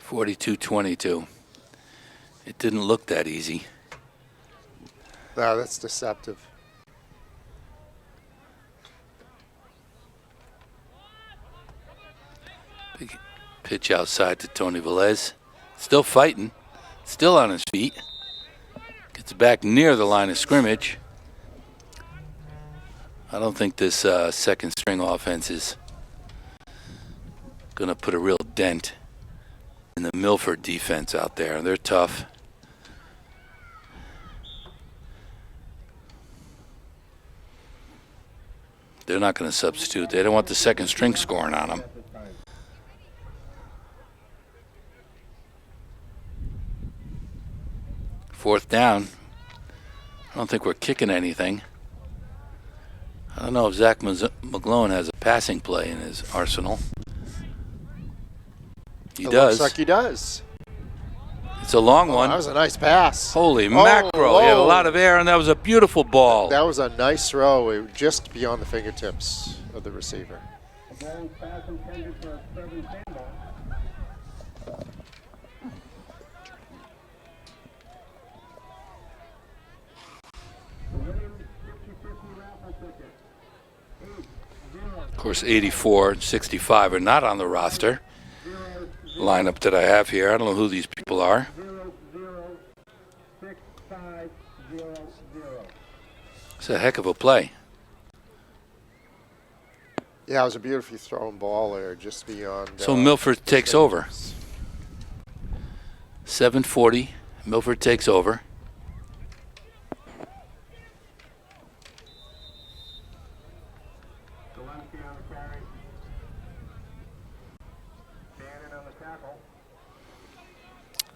42-22. It didn't look that easy. No, that's deceptive. Big pitch outside to Tony Velez. Still fighting. Still on his feet. Gets back near the line of scrimmage. I don't think this second string offense is going to put a real dent in the Milford defense out there. They're tough. They're not going to substitute. They don't want the second string scoring on them. Fourth down. I don't think we're kicking anything. I don't know if Zach McGlone has a passing play in his arsenal. He does. Looks like he does. It's a long one. That was a nice pass. Holy mackerel. He had a lot of air, and that was a beautiful ball. That was a nice throw. It was just beyond the fingertips of the receiver. Long pass intended for a 7 handball. Of course, 84 and 65 are not on the roster. Lineup that I have here. I don't know who these people are. 0-0-6-5-0-0. It's a heck of a play. Yeah, it was a beautifully thrown ball there, just beyond. So Milford takes over. 7:40. Milford takes over. Gillespie on the carry. Bannon on the tackle.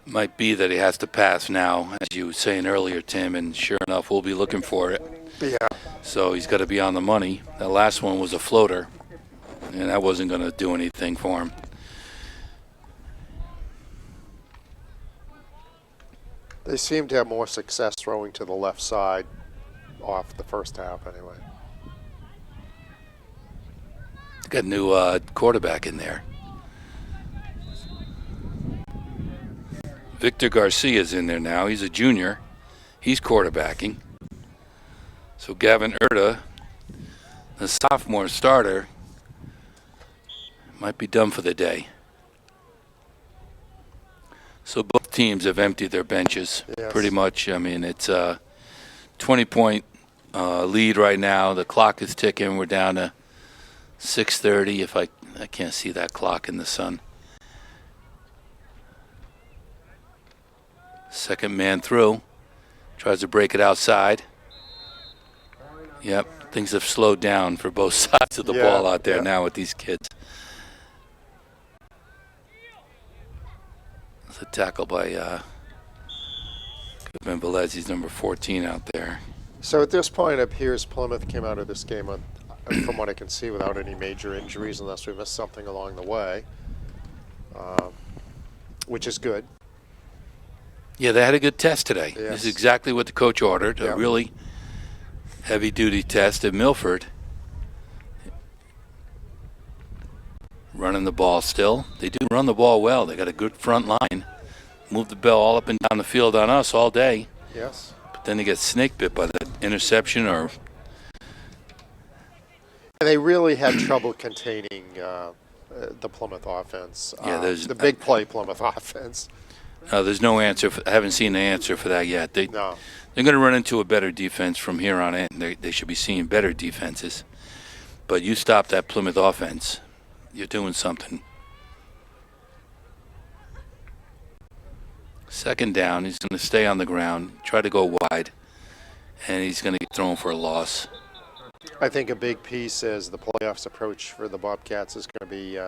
Might be that he has to pass now, as you were saying earlier, Tim, and sure enough, we'll be looking for it. Yeah. So he's got to be on the money. That last one was a floater, and that wasn't going to do anything for him. They seem to have more success throwing to the left side off the first half anyway. Got a new quarterback in there. Victor Garcia's in there now. He's a junior. He's quarterbacking. So Gavin Erta, the sophomore starter, might be done for the day. So both teams have emptied their benches Yes. pretty much. I mean, it's a 20-point lead right now. The clock is ticking. We're down to 6:30. If I can't see that clock in the sun. Second man through. Tries to break it outside. Yep, things have slowed down for both sides of the ball out there now with these kids. It's a tackle by Goodman Velez, number 14 out there. So at this point, it appears Plymouth came out of this game, from what I can see, without any major injuries, unless we missed something along the way, which is good. Yeah, they had a good test today. Yes. This is exactly what the coach ordered, Yeah. a really heavy-duty test at Milford. Running the ball still. They do run the ball well. They got a good front line. Move the ball all up and down the field on us all day. Yes. But then they get snake bit by the interception or... And they really had trouble containing the Plymouth offense. Yeah, there's the big play Plymouth offense. there's no answer. I haven't seen the answer for that yet. No. They're going to run into a better defense from here on in. They should be seeing better defenses. But you stop that Plymouth offense, you're doing something. Second down, he's going to stay on the ground, try to go wide, and he's going to get thrown for a loss. I think a big piece is the playoffs approach for the Bobcats is going to be,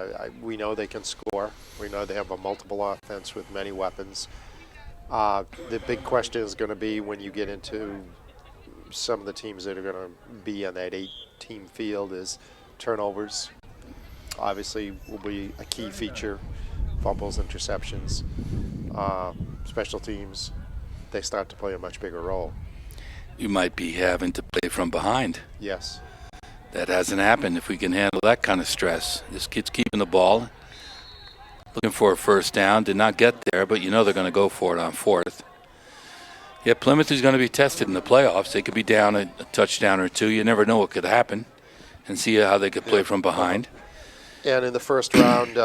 we know they can score. We know they have a multiple offense with many weapons. The big question is going to be when you get into some of the teams that are going to be on that 8-team field is turnovers. Obviously will be a key feature. Fumbles, interceptions, special teams. They start to play a much bigger role. You might be having to play from behind. Yes. That hasn't happened if we can handle that kind of stress. This kid's keeping the ball, looking for a first down. Did not get there, but you know they're going to go for it on fourth. Yeah, Plymouth is going to be tested in the playoffs. They could be down a touchdown or two. You never know what could happen, and see how they could play from behind. And in the first round,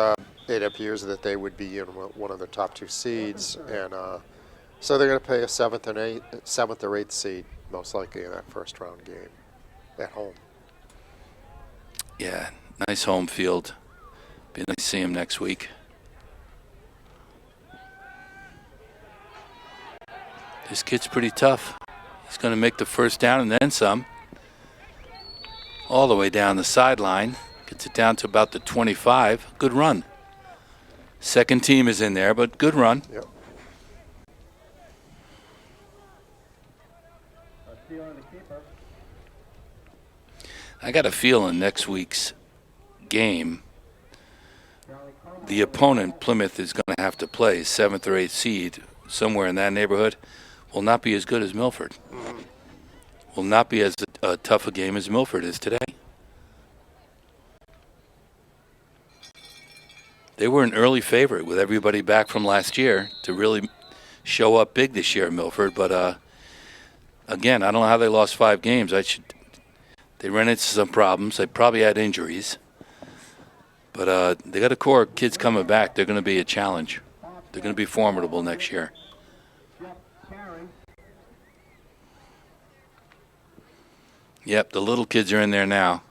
it appears that they would be in one of the top 2 seeds, and so they're going to play a 7th or 8th seed, most likely in that first round game at home. Yeah, nice home field. Be nice to see him next week. This kid's pretty tough. He's going to make the first down and then some. all the way down the sideline. Gets it down to about the 25. Good run. Second team is in there, but good run. Yep. A steal on the keeper. I got a feeling next week's game, Charlie Coleman. the opponent Plymouth is going to have to play, 7th or 8th seed, somewhere in that neighborhood, will not be as good as Milford. Will not be as tough a game as Milford is today. They were an early favorite with everybody back from last year to really show up big this year, Milford. But again, I don't know how they lost 5 games. They ran into some problems. They probably had injuries. But they got a core of kids coming back. They're going to be a challenge. They're going to be formidable next year. Carry. Yep, the little kids are in there now.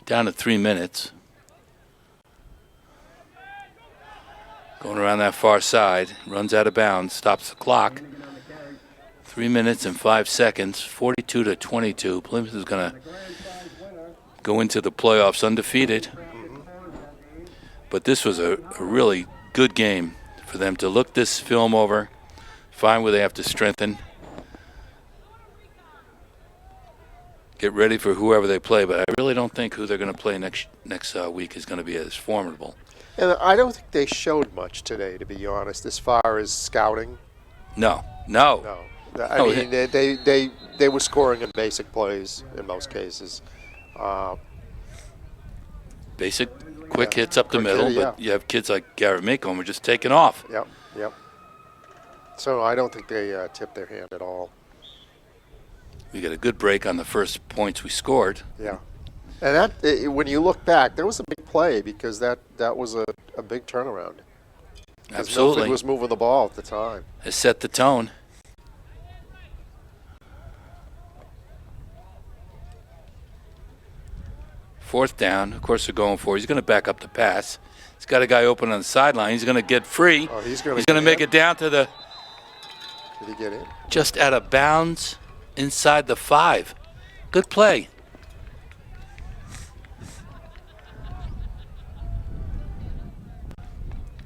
Down to 3 minutes. Going around that far side. Runs out of bounds. Stops the clock. 3 minutes and 5 seconds. 42-22. Plymouth is going to go into the playoffs undefeated. But this was a really good game for them to look this film over, find where they have to strengthen, get ready for whoever they play. But I really don't think who they're going to play next week is going to be as formidable. And I don't think they showed much today, to be honest, as far as scouting. No. No. I mean, they were scoring in basic plays in most cases. Basic, quick hits up the Quick middle, hit, but you have kids like Garrett Macomb who are just taking off. Yep. So I don't think they tipped their hand at all. We got a good break on the first points we scored. Yeah. And that, when you look back, there was a big play because that was a big turnaround. 'Cause Absolutely. Milford was moving the ball at the time. It set the tone. Fourth down. Of course, they're going for it. He's going to back up the pass. He's got a guy open on the sideline. He's going to get free. Oh, he's going to make it down to the Did he get in? just out of bounds inside the 5. Good play.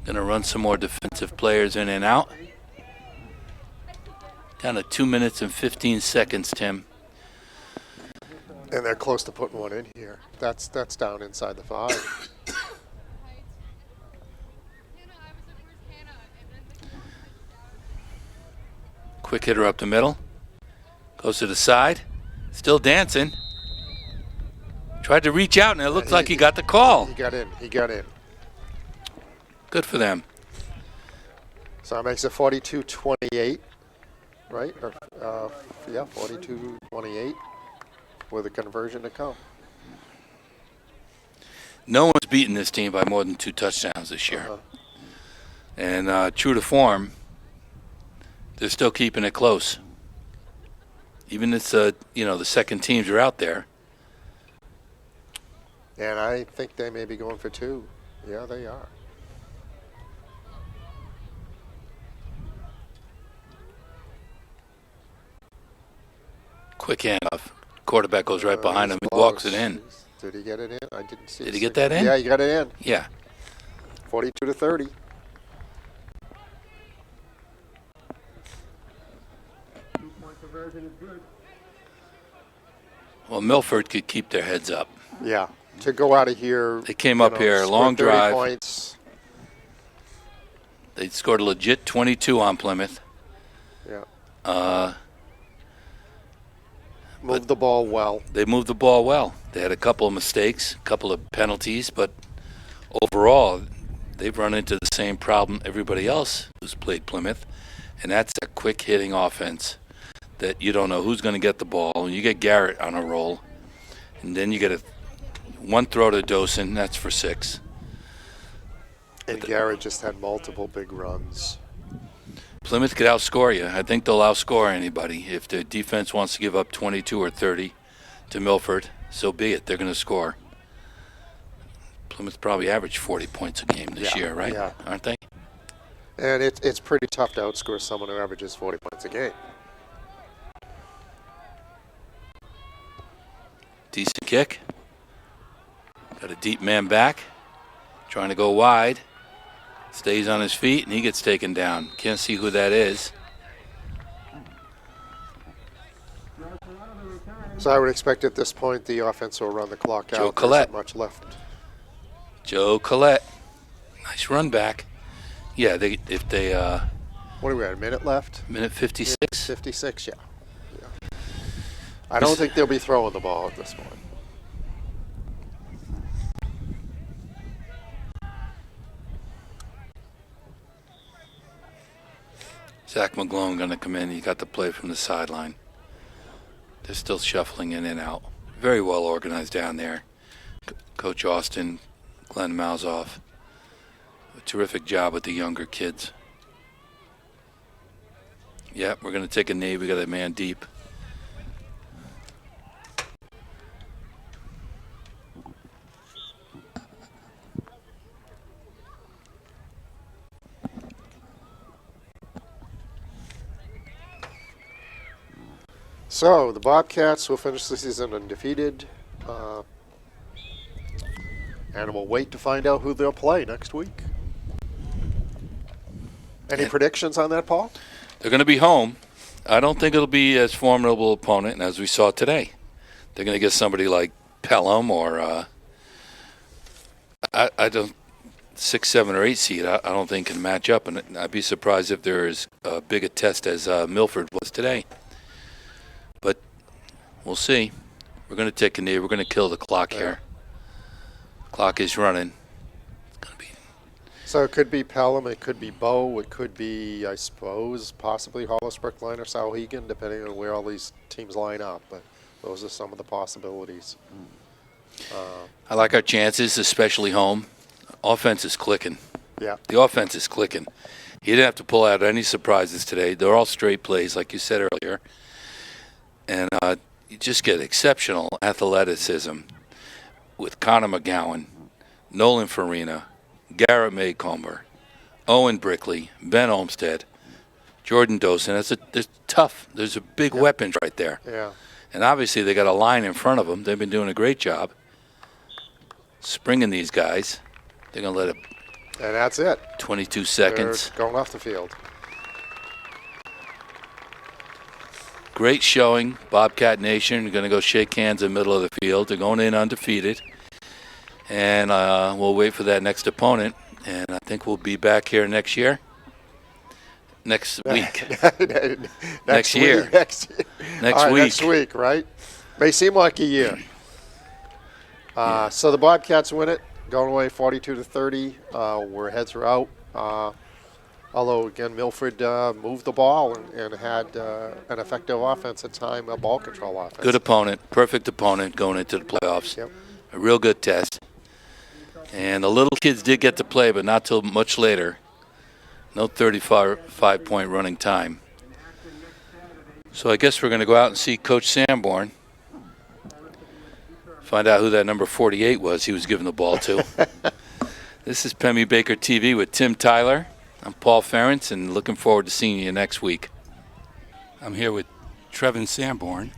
Going to run some more defensive players in and out. Down to 2 minutes and 15 seconds, Tim. And they're close to putting one in here. That's down inside the 5. Quick hitter up the middle. Goes to the side. Still dancing. Tried to reach out, and it looked like he got the call. He got in. Good for them. So that makes it 42-28, right? Or, 42-28 with a conversion to come. No one's beaten this team by more than 2 touchdowns this year. And true to form, they're still keeping it close. Even if the second teams are out there. And I think they may be going for 2. Yeah, they are. Quick handoff. Quarterback goes right behind him. He's He walks close. it in. Did he get it in? I didn't see. Did he get that in? Yeah, he got it in. Yeah. 42-30. Two-point conversion is good. Well, Milford could keep their heads up. Yeah. To go out of here. They came up here, score long 30 drive. points. They scored a legit 22 on Plymouth. Yeah. Moved the ball well. They moved the ball well. They had a couple of mistakes, a couple of penalties, but overall, they've run into the same problem everybody else who's played Plymouth, and that's a quick hitting offense that you don't know who's going to get the ball. And you get Garrett on a roll, and then you get one throw to Dosen, that's for 6. And Garrett just had multiple big runs. Plymouth could outscore you. I think they'll outscore anybody. If the defense wants to give up 22 or 30 to Milford, so be it. They're going to score. Plymouth probably averaged 40 points a game this year, right? Yeah. Aren't they? And it's pretty tough to outscore someone who averages 40 points a game. Decent kick. Got a deep man back. Trying to go wide. Stays on his feet, and he gets taken down. Can't see who that is. So I would expect at this point the offense will run the clock Joe out. There Collette. isn't much left. Joe Collette. Nice run back. Yeah, if they What do we got, a minute left? minute 56. 56, yeah. I don't think they'll be throwing the ball at this point. Zach McGlone going to come in. He got the play from the sideline. They're still shuffling in and out. Very well organized down there. Coach Austin, Glenn Malzoff. A terrific job with the younger kids. Yeah, we're going to take a knee. We got a man deep. So the Bobcats will finish the season undefeated. And we'll wait to find out who they'll play next week. Any predictions on that, Paul? They're going to be home. I don't think it'll be as formidable opponent as we saw today. They're going to get somebody like Pelham or I don't 6, 7, or 8 seed. I don't think can match up, and I'd be surprised if they're as big a test as Milford was today. But we'll see. We're going to take a knee. We're going to kill the clock here. Clock is running. It's going to be. So it could be Pelham, it could be Bow, it could be, I suppose, possibly Hollis, Brookline, or Souhegan, depending on where all these teams line up. But those are some of the possibilities. I like our chances, especially home. Offense is clicking. Yeah. The offense is clicking. He didn't have to pull out any surprises today. They're all straight plays, like you said earlier. And you just get exceptional athleticism with Connor McGowan, Nolan Farina, Garrett Maycomber, Owen Brickley, Ben Olmstead, Jordan Dosen. It's tough. There's a big weapons right there. Yeah. And obviously they got a line in front of them. They've been doing a great job springing these guys. They're going to let it. And that's it. 22 seconds. They're going off the field. Great showing. Bobcat Nation. You're going to go shake hands in the middle of the field. They're going in undefeated. And we'll wait for that next opponent. And I think we'll be back here next year. Next week. Next year. Next week. Next week, right? May seem like a year. So the Bobcats win it, going away 42-30. Where heads are out. Although, again, Milford moved the ball and had an effective offense at time, a ball control offense. Good opponent, perfect opponent going into the playoffs. Yep. A real good test. And the little kids did get to play, but not till much later. No 35-point running time. So I guess we're going to go out and see Coach Sanborn. Find out who that number 48 was he was giving the ball to. This is Pemmy Baker TV with Tim Tyler. I'm Paul Ferentz, and looking forward to seeing you next week. I'm here with Trevin Sanborn.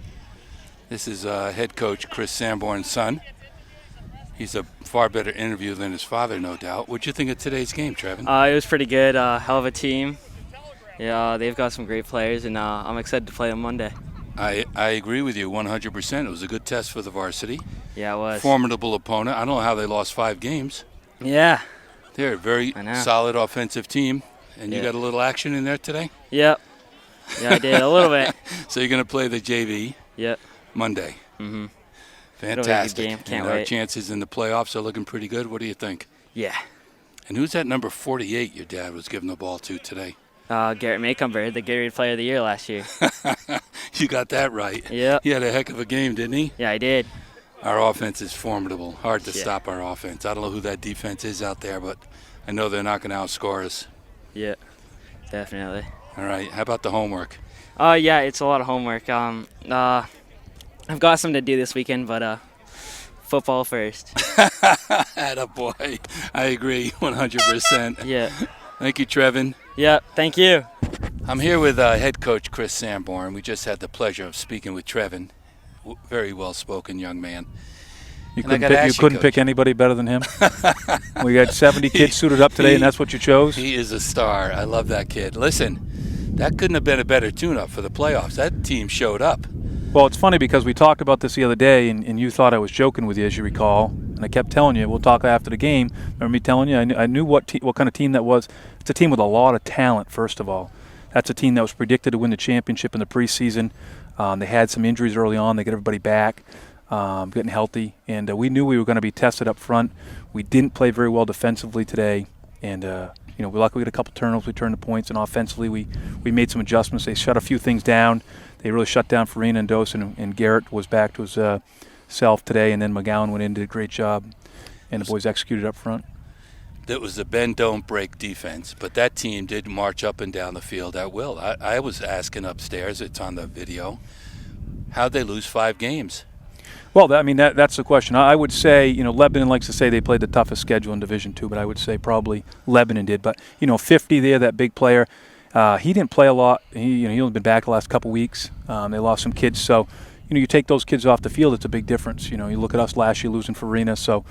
This is head coach Chris Sanborn's son. He's a far better interview than his father, no doubt. What'd you think of today's game, Trevin? It was pretty good. Hell of a team. Yeah, they've got some great players, and I'm excited to play them Monday. I agree with you 100%. It was a good test for the varsity. Yeah, it was. Formidable opponent. I don't know how they lost 5 games. Yeah. They're a very solid offensive team. And you got a little action in there today? Yep. Yeah, I did, a little bit. So you're going to play the JV Monday. Mm-hmm. Fantastic. Game. Can't and wait. Our chances in the playoffs are looking pretty good. What do you think? Yeah. And who's that number 48 your dad was giving the ball to today? Garrett Maycomber, the Gatorade Player of the Year last year. You got that right. Yep. He had a heck of a game, didn't he? Yeah, I did. Our offense is formidable. Hard to stop our offense. I don't know who that defense is out there, but I know they're not going to outscore us. Yeah, definitely. All right. How about the homework? Yeah, it's a lot of homework. I've got some to do this weekend, but football first. Attaboy. I agree 100%. Yeah. Thank you, Trevin. Yeah, thank you. I'm here with head coach Chris Sanborn. We just had the pleasure of speaking with Trevin. very well-spoken young man. You And I couldn't, gotta pick, you ask you, couldn't Coach. pick anybody better than him? We had 70 kids suited up today, and that's what you chose? He is a star. I love that kid. Listen, that couldn't have been a better tune-up for the playoffs. That team showed up. Well, it's funny because we talked about this the other day, and you thought I was joking with you, as you recall. And I kept telling you, we'll talk after the game. Remember me telling you? I knew what kind of team that was. It's a team with a lot of talent, first of all. That's a team that was predicted to win the championship in the preseason. They had some injuries early on. They got everybody back, getting healthy. And we knew we were going to be tested up front. We didn't play very well defensively today. And, we luckily got a couple turnovers. We turned the points. And offensively, we made some adjustments. They shut a few things down. They really shut down Farina and Dosen, and Garrett was back to his self today, and then McGowan went in and did a great job, and the boys executed up front. That was the bend, don't break defense, but that team did march up and down the field at will. I was asking upstairs, it's on the video, how'd they lose 5 games? Well, that's the question. I would say, Lebanon likes to say they played the toughest schedule in Division II, but I would say probably Lebanon did. But, 50 there, that big player, he didn't play a lot. He only been back the last couple weeks. They lost some kids, so you take those kids off the field. It's a big difference. You look at us last year losing Farina, so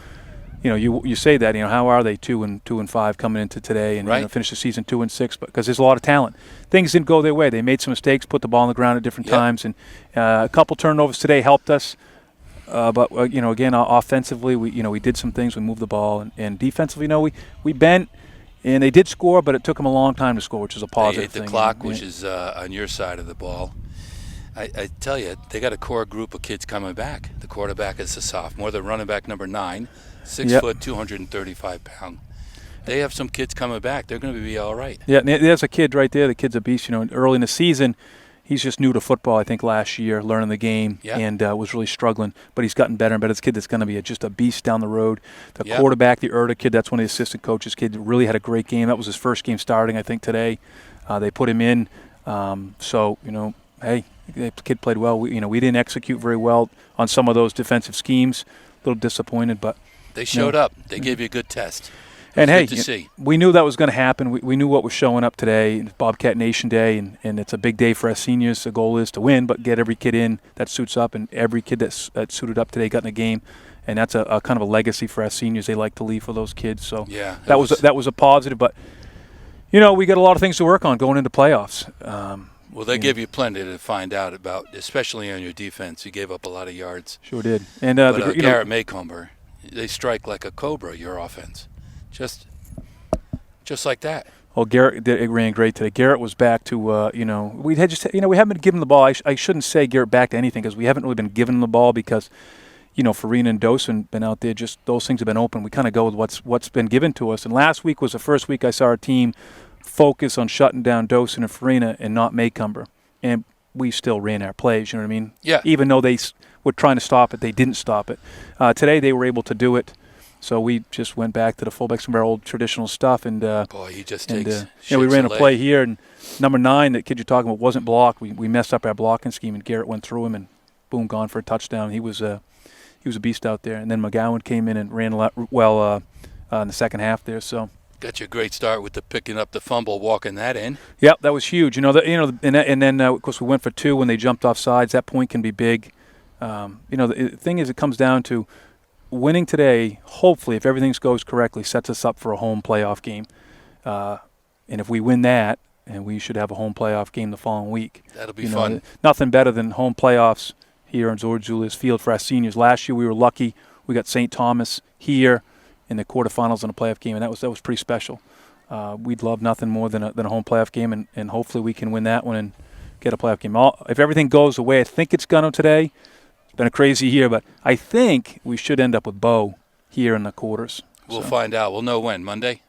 you say that. How are they 2-5 coming into today and right. Finish the season 2-6? But because there's a lot of talent, things didn't go their way. They made some mistakes, put the ball on the ground at different times, and a couple turnovers today helped us. But again, offensively, we did some things. We moved the ball, and defensively, we bent. And they did score, but it took them a long time to score, which is a positive thing. thing. The clock, which is on your side of the ball. I tell you, they got a core group of kids coming back. The quarterback is a sophomore. The running back number 9, 6 foot, 235 pound. They have some kids coming back. They're going to be all right. Yeah, there's a kid right there. The kid's a beast. Early in the season, he's just new to football, I think, last year, learning the game, and was really struggling. But he's gotten better and better. This kid that's going to be just a beast down the road. The quarterback, the Erda kid, that's one of the assistant coaches' kids, really had a great game. That was his first game starting, I think, today. They put him in. Hey, the kid played well. We didn't execute very well on some of those defensive schemes. A little disappointed, but they showed up. They gave you a good test. And hey, good to see. We knew that was going to happen. We knew what was showing up today. It's Bobcat Nation Day, and it's a big day for us seniors. The goal is to win, but get every kid in that suits up, and every kid that suited up today got in the game. And that's a kind of a legacy for us seniors. They like to leave for those kids. So that was a positive. But we got a lot of things to work on going into playoffs. Well, they gave you plenty to find out about, especially on your defense. You gave up a lot of yards. Sure did. And Garrett Maycomber, they strike like a cobra, your offense. Just like that. Well, Garrett ran great today. Garrett was back to, we haven't been giving the ball. I shouldn't say Garrett back to anything because we haven't really been giving him the ball because, Farina and Dosen been out there. Just those things have been open. We kind of go with what's been given to us. And last week was the first week I saw our team focus on shutting down Dosen and Farina and not Maycomber. And we still ran our plays, you know what I mean? Yeah. Even though they were trying to stop it, they didn't stop it. Today they were able to do it. So we just went back to the fullback, some of our old traditional stuff, and boy, he just takes. We ran a play here, and number 9, that kid you're talking about, wasn't blocked. We messed up our blocking scheme, and Garrett went through him, and boom, gone for a touchdown. He was a beast out there. And then McGowan came in and ran a lot well in the second half there. So got you a great start with the picking up the fumble, walking that in. Yep, that was huge. And then of course we went for 2 when they jumped off sides. That point can be big. The thing is, it comes down to winning today, hopefully, if everything goes correctly, sets us up for a home playoff game. And if we win that, and we should have a home playoff game the following week. That'll be fun. Nothing better than home playoffs here on George Julius Field for our seniors. Last year we were lucky. We got St. Thomas here in the quarterfinals in a playoff game, and that was pretty special. We'd love nothing more than a home playoff game, and hopefully we can win that one and get a playoff game. If everything goes the way I think it's going to today, been a crazy year, but I think we should end up with Bo here in the quarters. We'll find out. We'll know when, Monday?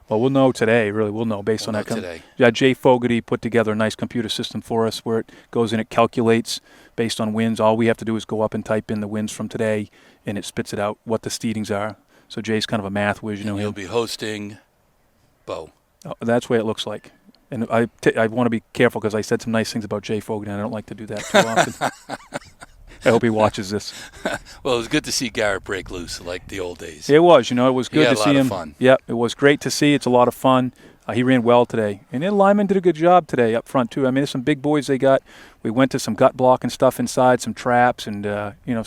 Well, we'll know today, really. We'll know based on that. Today. Jay Fogarty put together a nice computer system for us where it goes in, it calculates based on wins. All we have to do is go up and type in the wins from today, and it spits it out what the seedings are. So Jay's kind of a math whiz. He'll be hosting Bo. That's the way it looks like. And I want to be careful because I said some nice things about Jay Fogarty, and I don't like to do that too often. I hope he watches this. Well, it was good to see Garrett break loose like the old days. It was, it was good had to a see lot of him. fun. Yeah, it was great to see. It's a lot of fun. He ran well today. And the linemen did a good job today up front, too. I mean, there's some big boys they got. We went to some gut blocking stuff inside, some traps, and,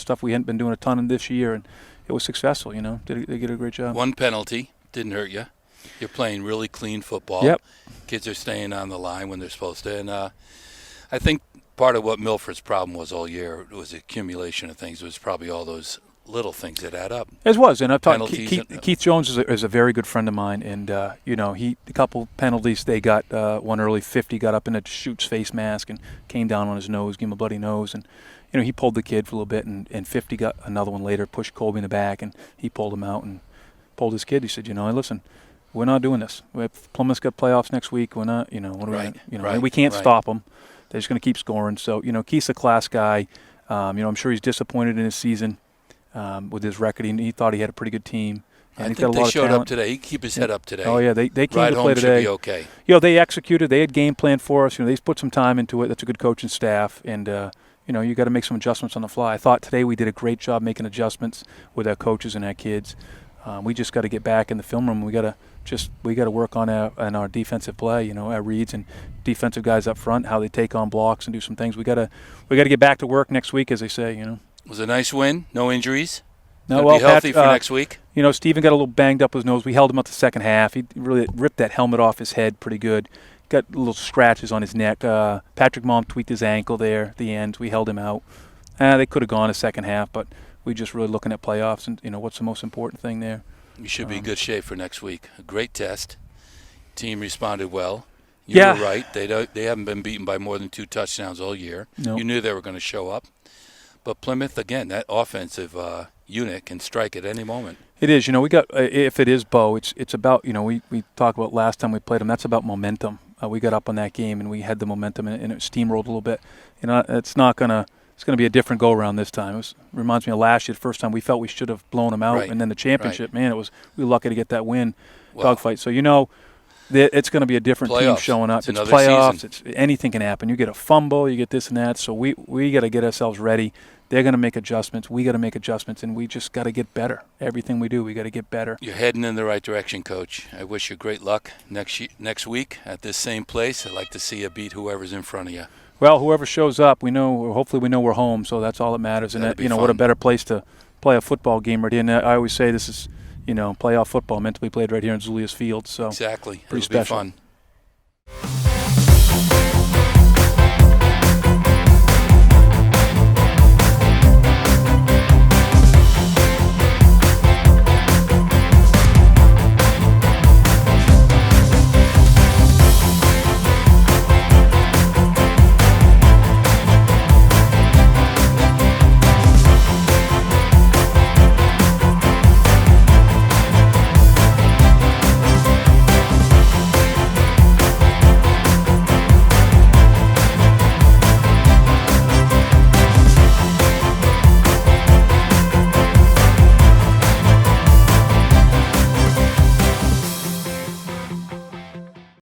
stuff we hadn't been doing a ton of this year. And it was successful, They did a great job. One penalty didn't hurt you. You're playing really clean football. Yep. Kids are staying on the line when they're supposed to. And I think part of what Milford's problem was all year was the accumulation of things. It was probably all those little things that add up. As was, and I've talked. Penalties Keith Jones is a very good friend of mine, and a couple penalties they got. One early 50 got up in a Schutz's face mask and came down on his nose, gave him a bloody nose, and he pulled the kid for a little bit, and 50 got another one later, pushed Colby in the back, and he pulled him out and pulled his kid. He said, listen, we're not doing this. If Plymouth's got playoffs next week, we're not. What are Right. we can't stop them. They're just going to keep scoring. So Keith's a class guy. I'm sure he's disappointed in his season. With his record, he thought he had a pretty good team. And I he's think got a lot they of showed talent. up today. He keep his head up today. Oh, yeah, they came Ride to home play today. should be okay. They executed. They had game plan for us. They put some time into it. That's a good coaching staff. And, you got to make some adjustments on the fly. I thought today we did a great job making adjustments with our coaches and our kids. We just got to get back in the film room. We got to work on our defensive play, our reads and defensive guys up front, how they take on blocks and do some things. We got to get back to work next week, as they say, It was a nice win. No injuries. No, Be healthy for next week. Steven got a little banged up with his nose. We held him up the second half. He really ripped that helmet off his head pretty good. Got little scratches on his neck. Patrick Mom tweaked his ankle there at the end. We held him out. They could have gone a second half, but we just really looking at playoffs and, what's the most important thing there. You should be in good shape for next week. A great test. Team responded well. You were right. They haven't been beaten by more than 2 touchdowns all year. Nope. You knew they were going to show up. But Plymouth, again, that offensive unit can strike at any moment. It is. We got if it is Bo, it's about, we talked about last time we played them. That's about momentum. We got up on that game and we had the momentum and it steamrolled a little bit. It's going to be a different go around this time. It reminds me of last year, the first time we felt we should have blown them out, Right. and then the championship, Right. we were lucky to get that win, Well, dogfight. So it's going to be a different team Playoffs. showing up. It's It's another playoffs. season. Anything can happen. You get a fumble, you get this and that. So we got to get ourselves ready. They're going to make adjustments. We got to make adjustments, and we just got to get better. Everything we do, we got to get better. You're heading in the right direction, Coach. I wish you great luck next week at this same place. I'd like to see you beat whoever's in front of you. Well, whoever shows up, hopefully we know we're home, so that's all that matters. And That'd be what a fun. better place to play a football game right here. And I always say this is, playoff football meant to be played right here in Zulius Field. So Exactly. Pretty It'll special. be fun.